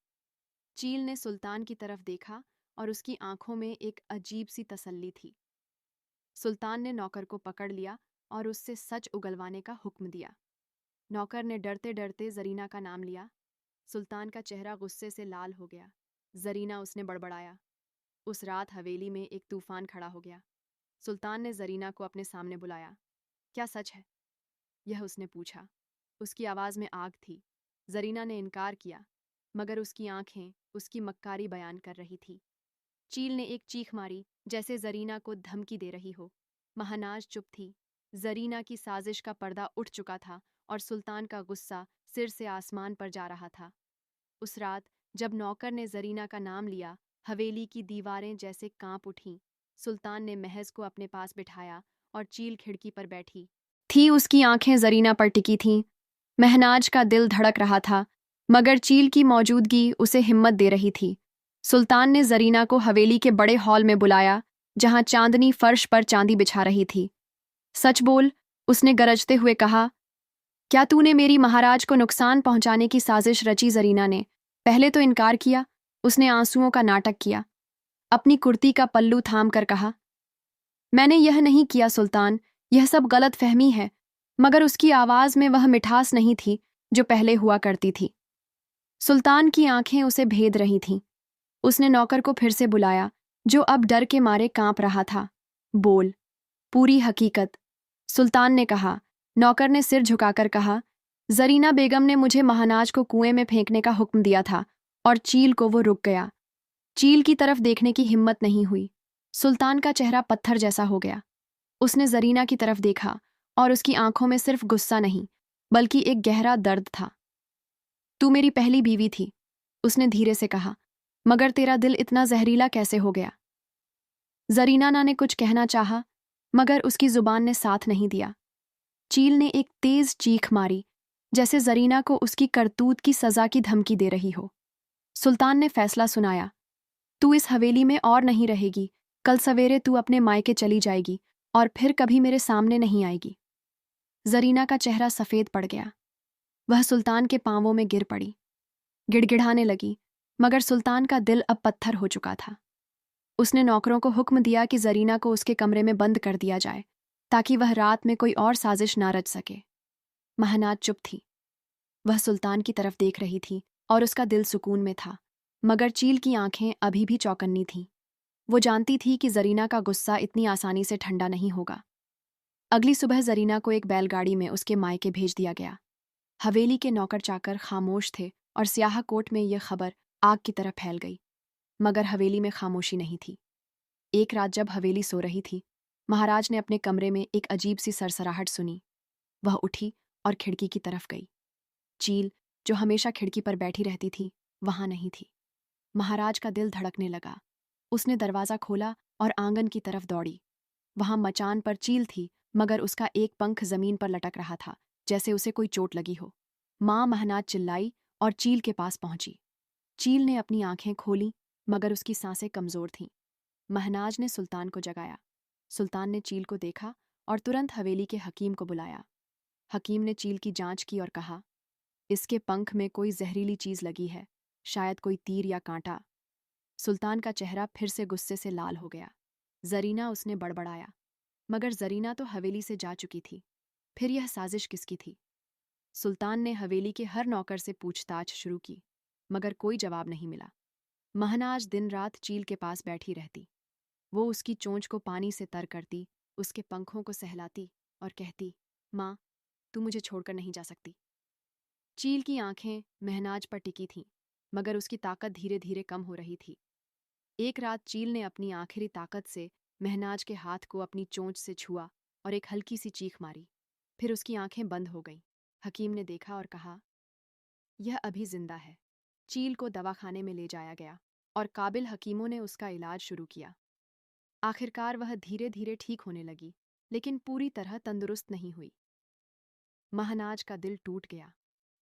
चील ने सुल्तान की तरफ देखा और उसकी आंखों में एक अजीब सी तसल्ली थी। सुल्तान ने नौकर को पकड़ लिया और उससे सच उगलवाने का हुक्म दिया। नौकर ने डरते डरते जरीना का नाम लिया। सुल्तान का चेहरा गुस्से से लाल हो गया। जरीना, उसने बड़बड़ाया। उस रात हवेली में एक तूफान खड़ा हो गया। सुल्तान ने जरीना को अपने सामने बुलाया। क्या सच है? यह उसने पूछा। उसकी आवाज़ में आग थी। जरीना ने इनकार किया, मगर उसकी आंखें उसकी मक्कारी बयान कर रही थी। चील ने एक चीख मारी, जैसे जरीना को धमकी दे रही हो। महनाज चुप थी। जरीना की साजिश का पर्दा उठ चुका था और सुल्तान का गुस्सा सिर से आसमान पर जा रहा था। उस रात जब नौकर ने जरीना का नाम लिया, हवेली की दीवारें जैसे कांप उठीं। सुल्तान ने महज को अपने पास बिठाया और चील खिड़की पर बैठी थी। उसकी आंखें जरीना पर टिकी थीं। महनाज का दिल धड़क रहा था, मगर चील की मौजूदगी उसे हिम्मत दे रही थी। सुल्तान ने जरीना को हवेली के बड़े हॉल में बुलाया, जहां चांदनी फर्श पर चांदी बिछा रही थी। सच बोल, उसने गरजते हुए कहा। क्या तूने मेरी महाराज को नुकसान पहुंचाने की साजिश रची? जरीना ने पहले तो इनकार किया। उसने आंसुओं का नाटक किया, अपनी कुर्ती का पल्लू थाम कर कहा, मैंने यह नहीं किया सुल्तान, यह सब गलत फहमी है। मगर उसकी आवाज में वह मिठास नहीं थी जो पहले हुआ करती थी। सुल्तान की आंखें उसे भेद रही थीं। उसने नौकर को फिर से बुलाया, जो अब डर के मारे कांप रहा था। बोल, पूरी हकीकत। सुल्तान ने कहा। नौकर ने सिर झुकाकर कहा, जरीना बेगम ने मुझे महानाज को कुएं में फेंकने का हुक्म दिया था और चील को वो रुक गया। चील की तरफ देखने की हिम्मत नहीं हुई। सुल्तान का चेहरा पत्थर जैसा हो गया। उसने जरीना की तरफ देखा और उसकी आंखों में सिर्फ गुस्सा नहीं, बल्कि एक गहरा दर्द था। तू मेरी पहली बीवी थी, उसने धीरे से कहा, मगर तेरा दिल इतना जहरीला कैसे हो गया? जरीना ने कुछ कहना चाहा, मगर उसकी जुबान ने साथ नहीं दिया। चील ने एक तेज चीख मारी, जैसे जरीना को उसकी करतूत की सजा की धमकी दे रही हो। सुल्तान ने फैसला सुनाया, तू इस हवेली में और नहीं रहेगी। कल सवेरे तू अपने मायके चली जाएगी और फिर कभी मेरे सामने नहीं आएगी। जरीना का चेहरा सफेद पड़ गया। वह सुल्तान के पांवों में गिर पड़ी, गिड़गिड़ाने लगी, मगर सुल्तान का दिल अब पत्थर हो चुका था। उसने नौकरों को हुक्म दिया कि जरीना को उसके कमरे में बंद कर दिया जाए, ताकि वह रात में कोई और साजिश ना रच सके। महनाज चुप थी। वह सुल्तान की तरफ देख रही थी और उसका दिल सुकून में था, मगर चील की आंखें अभी भी चौकन्नी थीं। वो जानती थी कि जरीना का गुस्सा इतनी आसानी से ठंडा नहीं होगा। अगली सुबह जरीना को एक बैलगाड़ी में उसके मायके भेज दिया गया। हवेली के नौकर चाकर खामोश थे और स्याहकोट में यह खबर आग की तरह फैल गई। मगर हवेली में खामोशी नहीं थी। एक रात जब हवेली सो रही थी, महाराज ने अपने कमरे में एक अजीब सी सरसराहट सुनी। वह उठी और खिड़की की तरफ गई। चील, जो हमेशा खिड़की पर बैठी रहती थी, वहां नहीं थी। महाराज का दिल धड़कने लगा। उसने दरवाजा खोला और आंगन की तरफ दौड़ी। वहां मचान पर चील थी, मगर उसका एक पंख जमीन पर लटक रहा था, जैसे उसे कोई चोट लगी हो। मां, महनाज चिल्लाई और चील के पास पहुंची। चील ने अपनी आंखें खोलीं, मगर उसकी सांसें कमजोर थीं। महनाज ने सुल्तान को जगाया। सुल्तान ने चील को देखा और तुरंत हवेली के हकीम को बुलाया। हकीम ने चील की जांच की और कहा, इसके पंख में कोई जहरीली चीज लगी है, शायद कोई तीर या कांटा। सुल्तान का चेहरा फिर से गुस्से से लाल हो गया। जरीना, उसने बड़बड़ाया। मगर जरीना तो हवेली से जा चुकी थी। फिर यह साजिश किसकी थी? सुल्तान ने हवेली के हर नौकर से पूछताछ शुरू की, मगर कोई जवाब नहीं मिला। महनाज दिन रात चील के पास बैठी रहती। वो उसकी चोंच को पानी से तर करती, उसके पंखों को सहलाती और कहती, माँ, तू मुझे छोड़कर नहीं जा सकती। चील की आंखें महनाज पर टिकी थीं, मगर उसकी ताकत धीरे धीरे कम हो रही थी। एक रात चील ने अपनी आखिरी ताकत से महनाज के हाथ को अपनी चोंच से छुआ और एक हल्की सी चीख मारी। फिर उसकी आंखें बंद हो गईं। हकीम ने देखा और कहा, यह अभी जिंदा है। चील को दवाखाने में ले जाया गया और काबिल हकीमों ने उसका इलाज शुरू किया। आखिरकार वह धीरे धीरे ठीक होने लगी, लेकिन पूरी तरह तंदुरुस्त नहीं हुई। महनाज का दिल टूट गया।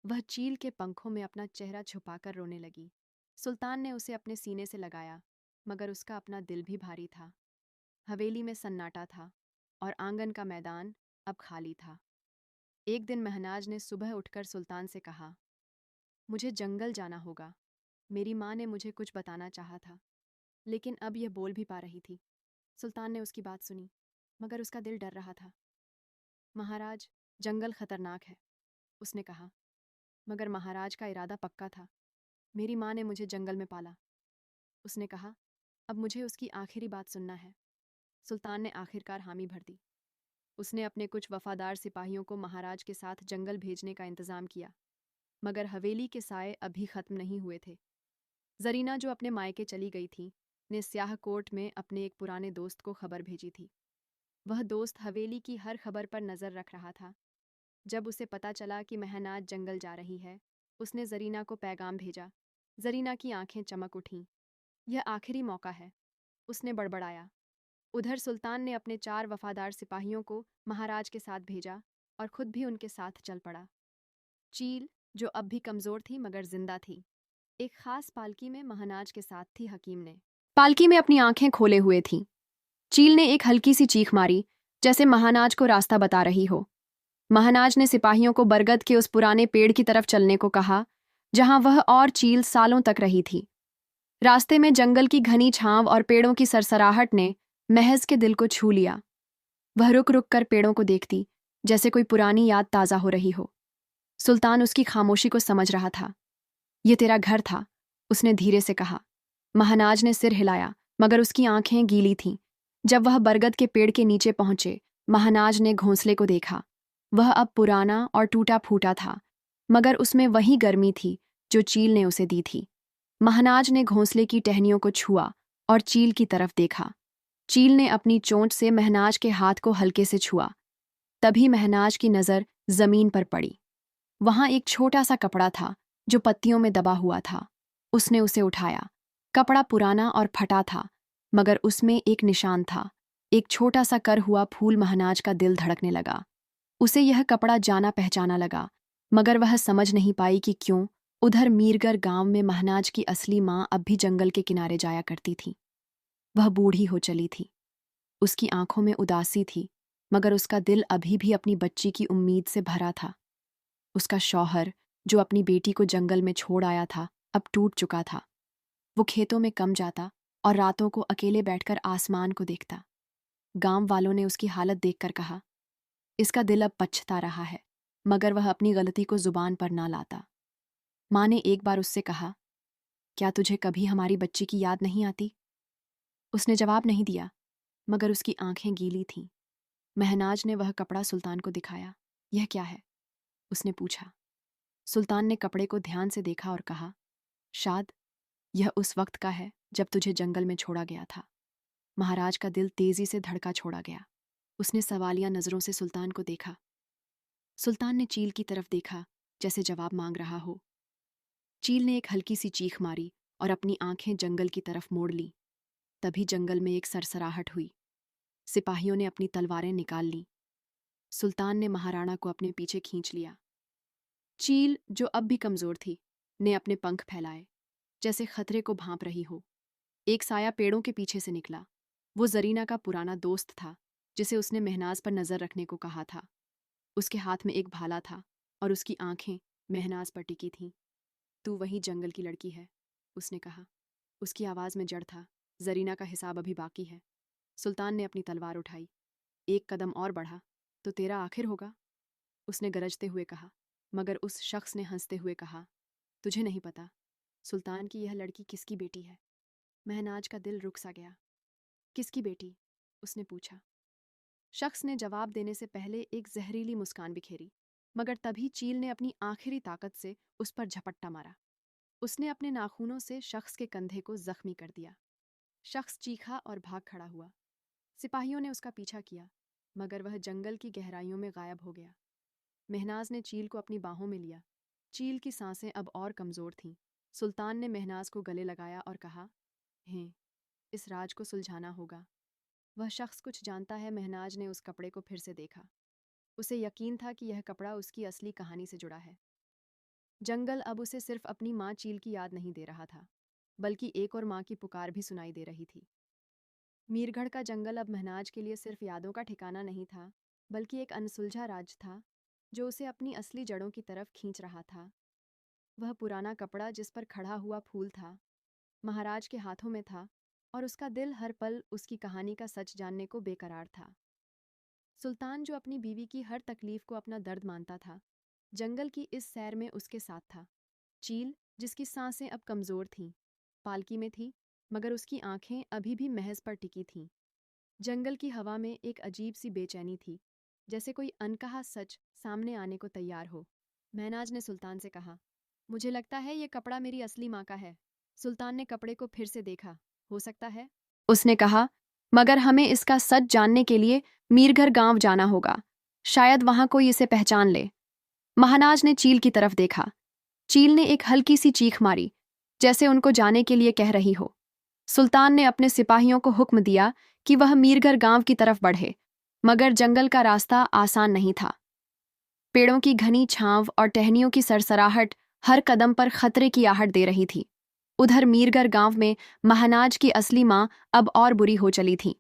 वह चील के पंखों में अपना चेहरा छुपाकर रोने लगी। सुल्तान ने उसे अपने सीने से लगाया, मगर उसका अपना दिल भी भारी था। हवेली में सन्नाटा था और आंगन का मैदान अब खाली था। एक दिन महनाज ने सुबह उठकर सुल्तान से कहा, मुझे जंगल जाना होगा। मेरी माँ ने मुझे कुछ बताना चाहा था, लेकिन अब यह बोल भी पा रही थी। सुल्तान ने उसकी बात सुनी, मगर उसका दिल डर रहा था। महाराज, जंगल खतरनाक है, उसने कहा। मगर महाराज का इरादा पक्का था। मेरी माँ ने मुझे जंगल में पाला, उसने कहा। अब मुझे उसकी आखिरी बात सुनना है। सुल्तान ने आखिरकार हामी भर दी। उसने अपने कुछ वफादार सिपाहियों को महाराज के साथ जंगल भेजने का इंतजाम किया, मगर हवेली के साए अभी खत्म नहीं हुए थे। जरीना, जो अपने मायके चली गई थी, ने स्याहकोट में अपने एक पुराने दोस्त को खबर भेजी थी। वह दोस्त हवेली की हर खबर पर नजर रख रहा था। जब उसे पता चला कि महनाज जंगल जा रही है, उसने जरीना को पैगाम भेजा। जरीना की आंखें चमक उठीं। यह आखिरी मौका है, उसने बड़बड़ाया। उधर सुल्तान ने अपने 4 वफादार सिपाहियों को महाराज के साथ भेजा और खुद भी उनके साथ चल पड़ा। चील, जो अब भी कमजोर थी मगर जिंदा थी, एक खास पालकी में महानाज के साथ थी। हकीम ने पालकी में अपनी आंखें खोले हुए थी। चील ने एक हल्की सी चीख मारी, जैसे महानाज को रास्ता बता रही हो। महानाज ने सिपाहियों को बरगद के उस पुराने पेड़ की तरफ चलने को कहा, जहां वह और चील सालों तक रही थी। रास्ते में जंगल की घनी छांव और पेड़ों की सरसराहट ने महज के दिल को छू लिया। वह रुक रुक कर पेड़ों को देखती, जैसे कोई पुरानी याद ताज़ा हो रही हो। सुल्तान उसकी खामोशी को समझ रहा था। ये तेरा घर था, उसने धीरे से कहा। महानाज ने सिर हिलाया, मगर उसकी आंखें गीली थीं। जब वह बरगद के पेड़ के नीचे पहुंचे, महानाज ने घोंसले को देखा। वह अब पुराना और टूटा फूटा था, मगर उसमें वही गर्मी थी जो चील ने उसे दी थी। महानाज ने घोंसले की टहनियों को छुआ और चील की तरफ देखा। चील ने अपनी चोंच से महनाज के हाथ को हल्के से छुआ। तभी महनाज की नज़र जमीन पर पड़ी। वहां एक छोटा सा कपड़ा था जो पत्तियों में दबा हुआ था। उसने उसे उठाया। कपड़ा पुराना और फटा था, मगर उसमें एक निशान था, एक छोटा सा कर हुआ फूल। महनाज का दिल धड़कने लगा। उसे यह कपड़ा जाना पहचाना लगा, मगर वह समझ नहीं पाई कि क्यों। उधर मीरगर गांव में महनाज की असली मां अब भी जंगल के किनारे जाया करती थी। वह बूढ़ी हो चली थी। उसकी आंखों में उदासी थी, मगर उसका दिल अभी भी अपनी बच्ची की उम्मीद से भरा था। उसका शौहर, जो अपनी बेटी को जंगल में छोड़ आया था, अब टूट चुका था। वो खेतों में कम जाता और रातों को अकेले बैठकर आसमान को देखता। गांव वालों ने उसकी हालत देखकर कहा, इसका दिल अब पछता रहा है, मगर वह अपनी गलती को जुबान पर ना लाता। माँ ने एक बार उससे कहा, क्या तुझे कभी हमारी बच्ची की याद नहीं आती? उसने जवाब नहीं दिया, मगर उसकी आंखें गीली थीं। महनाज ने वह कपड़ा सुल्तान को दिखाया। यह क्या है? उसने पूछा। सुल्तान ने कपड़े को ध्यान से देखा और कहा, शाद, यह उस वक्त का है जब तुझे जंगल में छोड़ा गया था। महाराज का दिल तेजी से धड़का छोड़ा गया। उसने सवालिया नजरों से सुल्तान को देखा। सुल्तान ने चील की तरफ देखा, जैसे जवाब मांग रहा हो। चील ने एक हल्की सी चीख मारी और अपनी आंखें जंगल की तरफ मोड़ लीं। तभी जंगल में एक सरसराहट हुई। सिपाहियों ने अपनी तलवारें निकाल लीं। सुल्तान ने महाराणा को अपने पीछे खींच लिया। चील, जो अब भी कमजोर थी, ने अपने पंख फैलाए, जैसे खतरे को भांप रही हो। एक साया पेड़ों के पीछे से निकला। वो जरीना का पुराना दोस्त था, जिसे उसने महनाज पर नजर रखने को कहा था। उसके हाथ में एक भाला था और उसकी आंखें महनाज पर टिकी थीं। तू वही जंगल की लड़की है, उसने कहा। उसकी आवाज में जड़ था। जरीना का हिसाब अभी बाकी है। सुल्तान ने अपनी तलवार उठाई। एक कदम और बढ़ा तो तेरा आखिर होगा, उसने गरजते हुए कहा। मगर उस शख्स ने हंसते हुए कहा, तुझे नहीं पता सुल्तान की यह लड़की किसकी बेटी है। महनाज का दिल रुक सा गया। किसकी बेटी? उसने पूछा। शख्स ने जवाब देने से पहले एक जहरीली मुस्कान बिखेरी, मगर तभी चील ने अपनी आखिरी ताकत से उस पर झपट्टा मारा। उसने अपने नाखूनों से शख्स के कंधे को जख्मी कर दिया। शख्स चीखा और भाग खड़ा हुआ। सिपाहियों ने उसका पीछा किया, मगर वह जंगल की गहराइयों में गायब हो गया। महनाज ने चील को अपनी बाहों में लिया। चील की सांसें अब और कमजोर थीं। सुल्तान ने महनाज को गले लगाया और कहा, हें, इस राज को सुलझाना होगा। वह शख्स कुछ जानता है। महनाज ने उस कपड़े को फिर से देखा। उसे यकीन था कि यह कपड़ा उसकी असली कहानी से जुड़ा है। जंगल अब उसे सिर्फ अपनी माँ चील की याद नहीं दे रहा था, बल्कि एक और माँ की पुकार भी सुनाई दे रही थी। मीरगढ़ का जंगल अब महनाज के लिए सिर्फ यादों का ठिकाना नहीं था, बल्कि एक अनसुलझा राज था जो उसे अपनी असली जड़ों की तरफ खींच रहा था। वह पुराना कपड़ा जिस पर खड़ा हुआ फूल था, महाराज के हाथों में था, और उसका दिल हर पल उसकी कहानी का सच जानने को बेकरार था। सुल्तान, जो अपनी बीवी की हर तकलीफ को अपना दर्द मानता था, जंगल की इस सैर में उसके साथ था। चील, जिसकी सांसें अब कमजोर थीं, पालकी में थी, मगर उसकी आंखें अभी भी महज पर टिकी थीं। जंगल की हवा में एक अजीब सी बेचैनी थी, जैसे कोई अनकहा सच सामने आने को तैयार हो। महनाज ने सुल्तान से कहा, मुझे लगता है ये कपड़ा मेरी असली माँ का है। सुल्तान ने कपड़े को फिर से देखा। हो सकता है, उसने कहा, मगर हमें इसका सच जानने के लिए मीरघर गांव जाना होगा। शायद वहां कोई इसे पहचान ले। महानाज ने चील की तरफ देखा। चील ने एक हल्की सी चीख मारी, जैसे उनको जाने के लिए कह रही हो। सुल्तान ने अपने सिपाहियों को हुक्म दिया कि वह मीरघर गांव की तरफ बढ़े, मगर जंगल का रास्ता आसान नहीं था। पेड़ों की घनी छांव और टहनियों की सरसराहट हर कदम पर खतरे की आहट दे रही थी। उधर मीरगर गांव में महानाज की असली माँ अब और बुरी हो चली थी।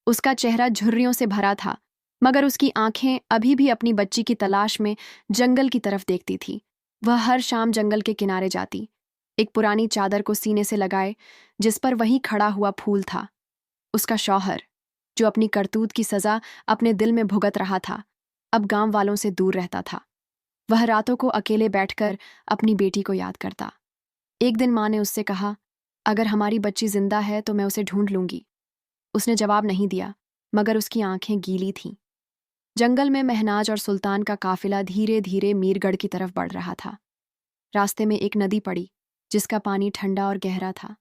उसका चेहरा झुर्रियों से भरा था, मगर उसकी आंखें अभी भी अपनी बच्ची की तलाश में जंगल की तरफ देखती थी। वह हर शाम जंगल के किनारे जाती, एक पुरानी चादर को सीने से लगाए जिस पर वही खड़ा हुआ फूल था। उसका शौहर, जो अपनी करतूत की सजा अपने दिल में भुगत रहा था, अब गांव वालों से दूर रहता था। वह रातों को अकेले बैठकर अपनी बेटी को याद करता। एक दिन माँ ने उससे कहा, अगर हमारी बच्ची जिंदा है तो मैं उसे ढूंढ लूंगी। उसने जवाब नहीं दिया, मगर उसकी आंखें गीली थीं। जंगल में महनाज और सुल्तान का काफिला धीरे धीरे मीरगढ़ की तरफ बढ़ रहा था। रास्ते में एक नदी पड़ी, जिसका पानी ठंडा और गहरा था।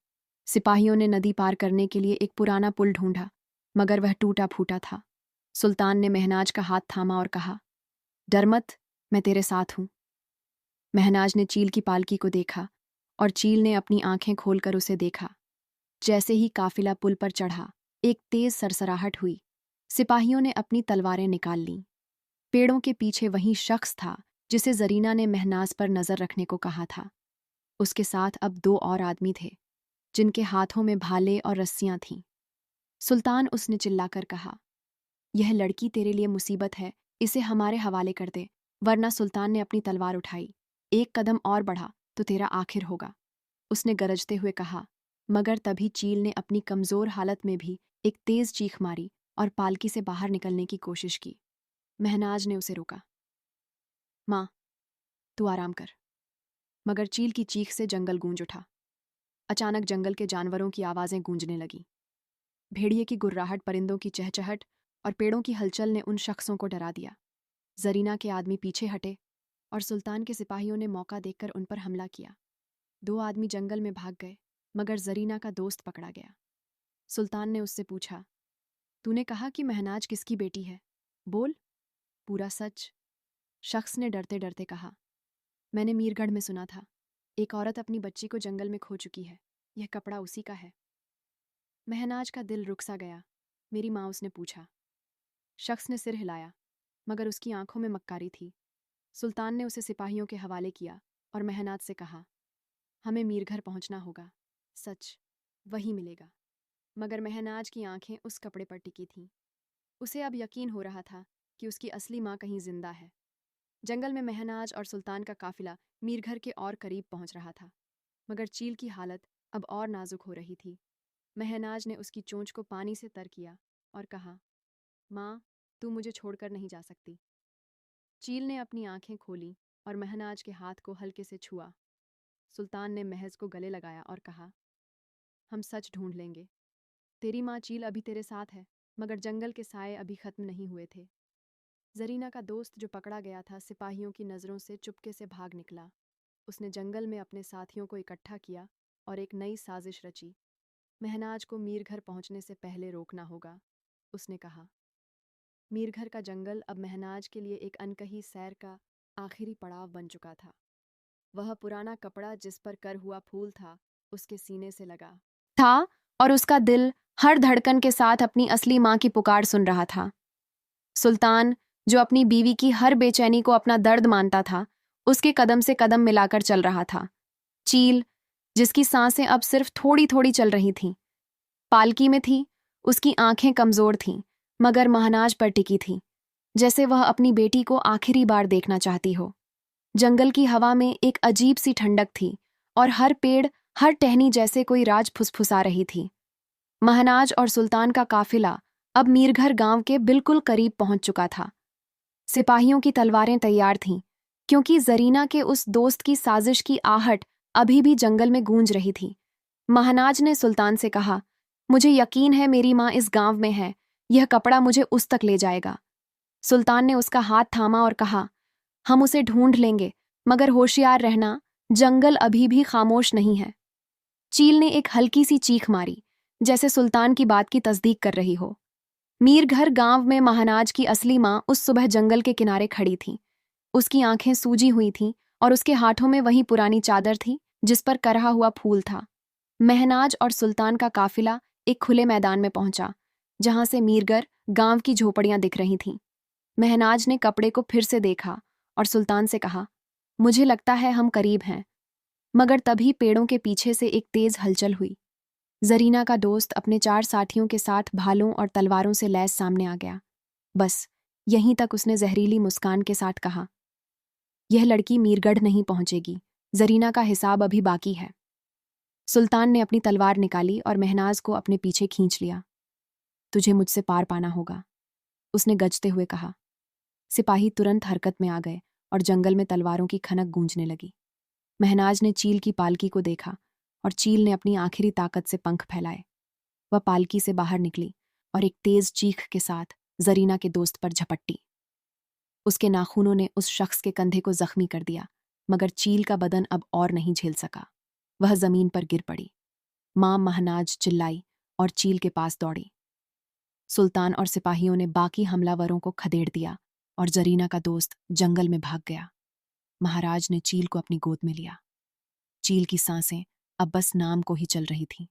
सिपाहियों ने नदी पार करने के लिए एक पुराना पुल ढूंढा, मगर वह टूटा फूटा था। सुल्तान ने महनाज का हाथ थामा और कहा, डर मत, मैं तेरे साथ हूं। महनाज ने चील की पालकी को देखा, और चील ने अपनी आंखें खोलकर उसे देखा। जैसे ही काफिला पुल पर चढ़ा, एक तेज सरसराहट हुई। सिपाहियों ने अपनी तलवारें निकाल लीं। पेड़ों के पीछे वही शख्स था जिसे जरीना ने महनाज पर नजर रखने को कहा था। उसके साथ अब दो और आदमी थे, जिनके हाथों में भाले और रस्सियां थीं। सुल्तान, उसने चिल्लाकर कहा, यह लड़की तेरे लिए मुसीबत है, इसे हमारे हवाले कर दे, वरना। सुल्तान ने अपनी तलवार उठाई। एक कदम और बढ़ा तो तेरा आखिर होगा, उसने गरजते हुए कहा। मगर तभी चील ने अपनी कमजोर हालत में भी एक तेज चीख मारी और पालकी से बाहर निकलने की कोशिश की। महनाज ने उसे रोका। माँ, तू आराम कर। मगर चील की चीख से जंगल गूंज उठा। अचानक जंगल के जानवरों की आवाजें गूंजने लगीं। भेड़िए की गुर्राहट, परिंदों की चहचहट और पेड़ों की हलचल ने उन शख्सों को डरा दिया। जरीना के आदमी पीछे हटे और सुल्तान के सिपाहियों ने मौका देखकर उन पर हमला किया। दो आदमी जंगल में भाग गए, मगर जरीना का दोस्त पकड़ा गया। सुल्तान ने उससे पूछा, तूने कहा कि महनाज किसकी बेटी है? बोल, पूरा सच। शख्स ने डरते डरते कहा, मैंने मीरगढ़ में सुना था, एक औरत अपनी बच्ची को जंगल में खो चुकी है। यह कपड़ा उसी का है। महनाज का दिल रुक सा गया। मेरी माँ? उसने पूछा। शख्स ने सिर हिलाया, मगर उसकी आंखों में मक्कारी थी। सुल्तान ने उसे सिपाहियों के हवाले किया और महनाज से कहा, हमें मीरघर पहुंचना होगा, सच वही मिलेगा। मगर महनाज की आंखें उस कपड़े पर टिकी थीं। उसे अब यकीन हो रहा था कि उसकी असली माँ कहीं जिंदा है। जंगल में महनाज और सुल्तान का काफिला मीरघर के और करीब पहुंच रहा था, मगर चील की हालत अब और नाजुक हो रही थी। महनाज ने उसकी चोंच को पानी से तर किया और कहा, माँ, तू मुझे छोड़कर नहीं जा सकती। चील ने अपनी आंखें खोली और महनाज के हाथ को हल्के से छुआ। सुल्तान ने महज को गले लगाया और कहा, हम सच ढूंढ लेंगे। तेरी माँ चील अभी तेरे साथ है, मगर जंगल के साए अभी खत्म नहीं हुए थे। जरीना का दोस्त, जो पकड़ा गया था, सिपाहियों की नज़रों से चुपके से भाग निकला। उसने जंगल में अपने साथियों को इकट्ठा किया और एक नई साजिश रची। महनाज को मीरघर पहुंचने से पहले रोकना होगा, उसने कहा। मीरघर का जंगल अब महनाज के लिए एक अनकही सैर का आखिरी पड़ाव बन चुका था। वह पुराना कपड़ा जिस पर कर हुआ फूल था, उसके सीने से लगा था, और उसका दिल हर धड़कन के साथ अपनी असली माँ की पुकार सुन रहा था। सुल्तान, जो अपनी बीवी की हर बेचैनी को अपना दर्द मानता था, उसके कदम से कदम मिलाकर चल रहा था। चील, जिसकी सांसें अब सिर्फ थोड़ी थोड़ी चल रही थीं, पालकी में थी, उसकी आंखें कमजोर थीं, मगर महनाज पर टिकी थीं, जैसे वह अपनी बेटी को आखिरी बार देखना चाहती हो। जंगल की हवा में एक अजीब सी ठंडक थी और हर पेड़, हर टहनी जैसे कोई राज फुसफुसा रही थी। महनाज और सुल्तान का काफिला अब मीरघर गांव के बिल्कुल करीब पहुंच चुका था। सिपाहियों की तलवारें तैयार थीं, क्योंकि जरीना के उस दोस्त की साजिश की आहट अभी भी जंगल में गूंज रही थी। महनाज ने सुल्तान से कहा, मुझे यकीन है मेरी माँ इस गांव में है, यह कपड़ा मुझे उस तक ले जाएगा। सुल्तान ने उसका हाथ थामा और कहा, हम उसे ढूंढ लेंगे, मगर होशियार रहना, जंगल अभी भी खामोश नहीं है। चील ने एक हल्की सी चीख मारी, जैसे सुल्तान की बात की तस्दीक कर रही हो। मीरघर गांव में महनाज की असली माँ उस सुबह जंगल के किनारे खड़ी थी। उसकी आंखें सूजी हुई थीं और उसके हाथों में वही पुरानी चादर थी जिस पर करहा हुआ फूल था। महनाज और सुल्तान का काफिला एक खुले मैदान में पहुंचा, जहां से मीरघर गांव की झोपड़ियां दिख रही थीं। महनाज ने कपड़े को फिर से देखा और सुल्तान से कहा, मुझे लगता है हम करीब हैं। मगर तभी पेड़ों के पीछे से एक तेज हलचल हुई। जरीना का दोस्त अपने 4 साथियों के साथ भालों और तलवारों से लैस सामने आ गया। बस यहीं तक उसने जहरीली मुस्कान के साथ कहा, यह लड़की मीरगढ़ नहीं पहुंचेगी, जरीना का हिसाब अभी बाकी है। सुल्तान ने अपनी तलवार निकाली और महनाज को अपने पीछे खींच लिया। तुझे मुझसे पार पाना होगा, उसने गजते हुए कहा। सिपाही तुरंत हरकत में आ गए और जंगल में तलवारों की खनक गूंजने लगी। महनाज ने चील की पालकी को देखा और चील ने अपनी आखिरी ताकत से पंख फैलाए। वह पालकी से बाहर निकली और एक तेज चीख के साथ जरीना के दोस्त पर झपट्टी। उसके नाखूनों ने उस शख्स के कंधे को जख्मी कर दिया, मगर चील का बदन अब और नहीं झेल सका। वह जमीन पर गिर पड़ी। मां महनाज चिल्लाई और चील के पास दौड़ी। सुल्तान और सिपाहियों ने बाकी हमलावरों को खदेड़ दिया और जरीना का दोस्त जंगल में भाग गया। महाराज ने चील को अपनी गोद में लिया। चील की सांसें अब बस नाम को ही चल रही थीं।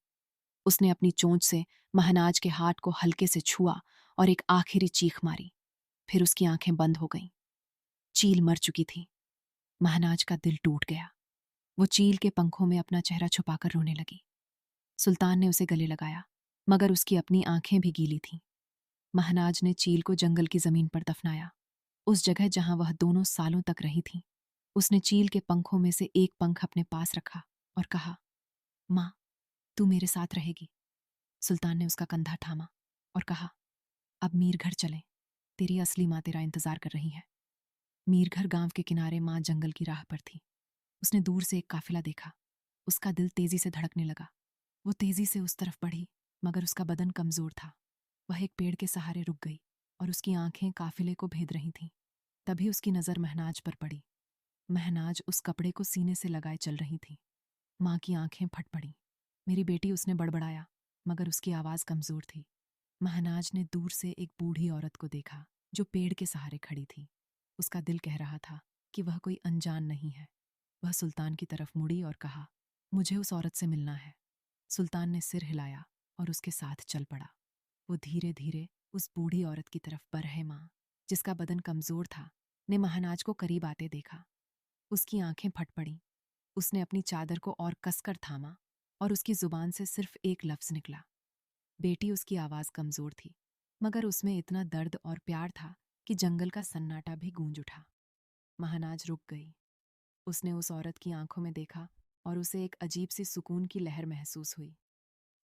उसने अपनी चोंच से महनाज के हाथ को हल्के से छुआ और एक आखिरी चीख मारी। फिर उसकी आंखें बंद हो गईं। चील मर चुकी थी। महनाज का दिल टूट गया। वो चील के पंखों में अपना चेहरा छुपाकर रोने लगी। सुल्तान ने उसे गले लगाया, मगर उसकी अपनी आंखें भी गीली थीं। महनाज ने चील को जंगल की जमीन पर दफनाया, उस जगह जहां वह दोनों सालों तक रही थी। उसने चील के पंखों में से एक पंख अपने पास रखा और कहा, माँ, तू मेरे साथ रहेगी। सुल्तान ने उसका कंधा थामा और कहा, अब मीरघर चलें, तेरी असली माँ तेरा इंतजार कर रही है। मीरघर गांव के किनारे माँ जंगल की राह पर थी। उसने दूर से एक काफिला देखा। उसका दिल तेजी से धड़कने लगा। वो तेजी से उस तरफ बढ़ी, मगर उसका बदन कमजोर था। वह एक पेड़ के सहारे रुक गई और उसकी आंखें काफिले को भेद रही थीं। तभी उसकी नजर महनाज पर पड़ी। महनाज उस कपड़े को सीने से लगाए चल रही थी। माँ की आंखें फट पड़ी। मेरी बेटी, उसने बड़बड़ाया, मगर उसकी आवाज कमजोर थी। महनाज ने दूर से एक बूढ़ी औरत को देखा जो पेड़ के सहारे खड़ी थी। उसका दिल कह रहा था कि वह कोई अनजान नहीं है। वह सुल्तान की तरफ मुड़ी और कहा, मुझे उस औरत से मिलना है। सुल्तान ने सिर हिलाया और उसके साथ चल पड़ा। वो धीरे धीरे उस बूढ़ी औरत की तरफ बरहे। माँ, जिसका बदन कमजोर था, ने महनाज को करीब आते देखा। उसकी आंखें फट पड़ीं। उसने अपनी चादर को और कसकर थामा और उसकी जुबान से सिर्फ एक लफ्ज निकला। बेटी, उसकी आवाज कमजोर थी, मगर उसमें इतना दर्द और प्यार था कि जंगल का सन्नाटा भी गूंज उठा। महनाज रुक गई। उसने उस औरत की आंखों में देखा और उसे एक अजीब सी सुकून की लहर महसूस हुई।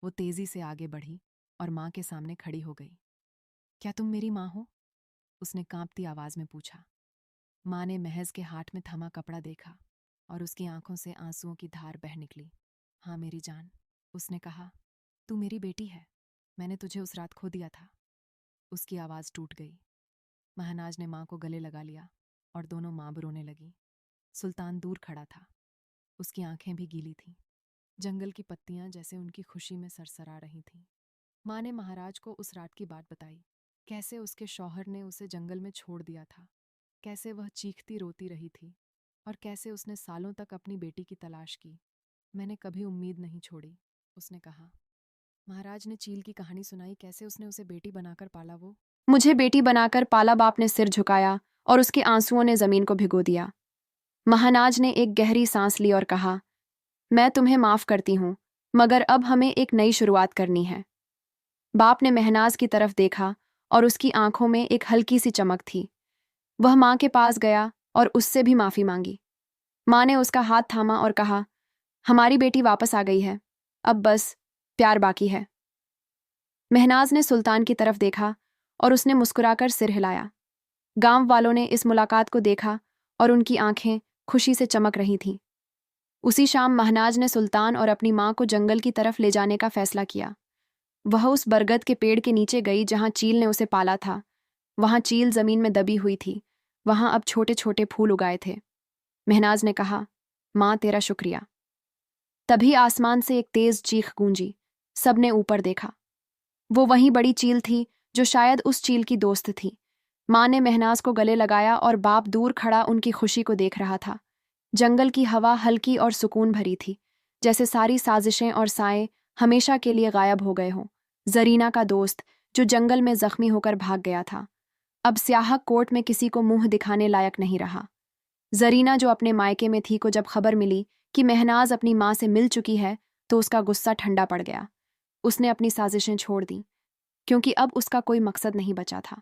वो तेजी से आगे बढ़ी और माँ के सामने खड़ी हो गई। क्या तुम मेरी माँ हो? उसने कांपती आवाज में पूछा। माँ ने महज के हाथ में थमा कपड़ा देखा और उसकी आंखों से आंसुओं की धार बह निकली। हाँ मेरी जान, उसने कहा, तू मेरी बेटी है। मैंने तुझे उस रात खो दिया था। उसकी आवाज टूट गई। महनाज ने माँ को गले लगा लिया और दोनों माँ रोने लगी। सुल्तान दूर खड़ा था। उसकी आंखें भी गीली थीं। जंगल की पत्तियां जैसे उनकी खुशी में सरसरा रही थीं। माँ ने महाराज को उस रात की बात बताई, कैसे उसके शौहर ने उसे जंगल में छोड़ दिया था, कैसे वह चीखती रोती रही थी और कैसे उसने सालों तक अपनी बेटी की तलाश की। मैंने कभी उम्मीद नहीं छोड़ी, उसने कहा। महाराज ने चील की कहानी सुनाई, कैसे उसने उसे बेटी बनाकर पाला। वो मुझे बेटी बनाकर पाला, बाप ने सिर झुकाया और उसके आंसुओं ने जमीन को भिगो दिया। महनाज ने एक गहरी सांस ली और कहा, मैं तुम्हें माफ करती हूँ, मगर अब हमें एक नई शुरुआत करनी है। बाप ने महनाज की तरफ देखा और उसकी आंखों में एक हल्की सी चमक थी। वह माँ के पास गया और उससे भी माफी मांगी। माँ ने उसका हाथ थामा और कहा, हमारी बेटी वापस आ गई है, अब बस प्यार बाकी है। महनाज ने सुल्तान की तरफ देखा और उसने मुस्कुराकर सिर हिलाया। गांव वालों ने इस मुलाकात को देखा और उनकी आंखें खुशी से चमक रही थीं। उसी शाम महनाज ने सुल्तान और अपनी माँ को जंगल की तरफ ले जाने का फैसला किया। वह उस बरगद के पेड़ के नीचे गई जहां चील ने उसे पाला था। वहां चील जमीन में दबी हुई थी, वहां अब छोटे छोटे फूल उगाए थे। महनाज ने कहा, माँ तेरा शुक्रिया। तभी आसमान से एक तेज चीख गूंजी। सबने ऊपर देखा। वो वही बड़ी चील थी जो शायद उस चील की दोस्त थी। माँ ने महनाज को गले लगाया और बाप दूर खड़ा उनकी खुशी को देख रहा था। जंगल की हवा हल्की और सुकून भरी थी, जैसे सारी साजिशें और साए हमेशा के लिए गायब हो गए हों। जरीना का दोस्त, जो जंगल में जख्मी होकर भाग गया था, अब स्याह कोट में किसी को मुंह दिखाने लायक नहीं रहा। जरीना जो अपने मायके में थी को जब खबर मिली कि महनाज अपनी माँ से मिल चुकी है तो उसका गुस्सा ठंडा पड़ गया। उसने अपनी साजिशें छोड़ दी, क्योंकि अब उसका कोई मकसद नहीं बचा था।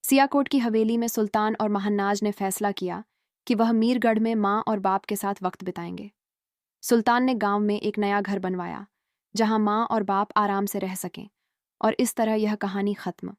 सियाकोट की हवेली में सुल्तान और महनाज ने फैसला किया कि वह मीरगढ़ में माँ और बाप के साथ वक्त बिताएंगे। सुल्तान ने गांव में एक नया घर बनवाया जहां माँ और बाप आराम से रह सकें, और इस तरह यह कहानी खत्म।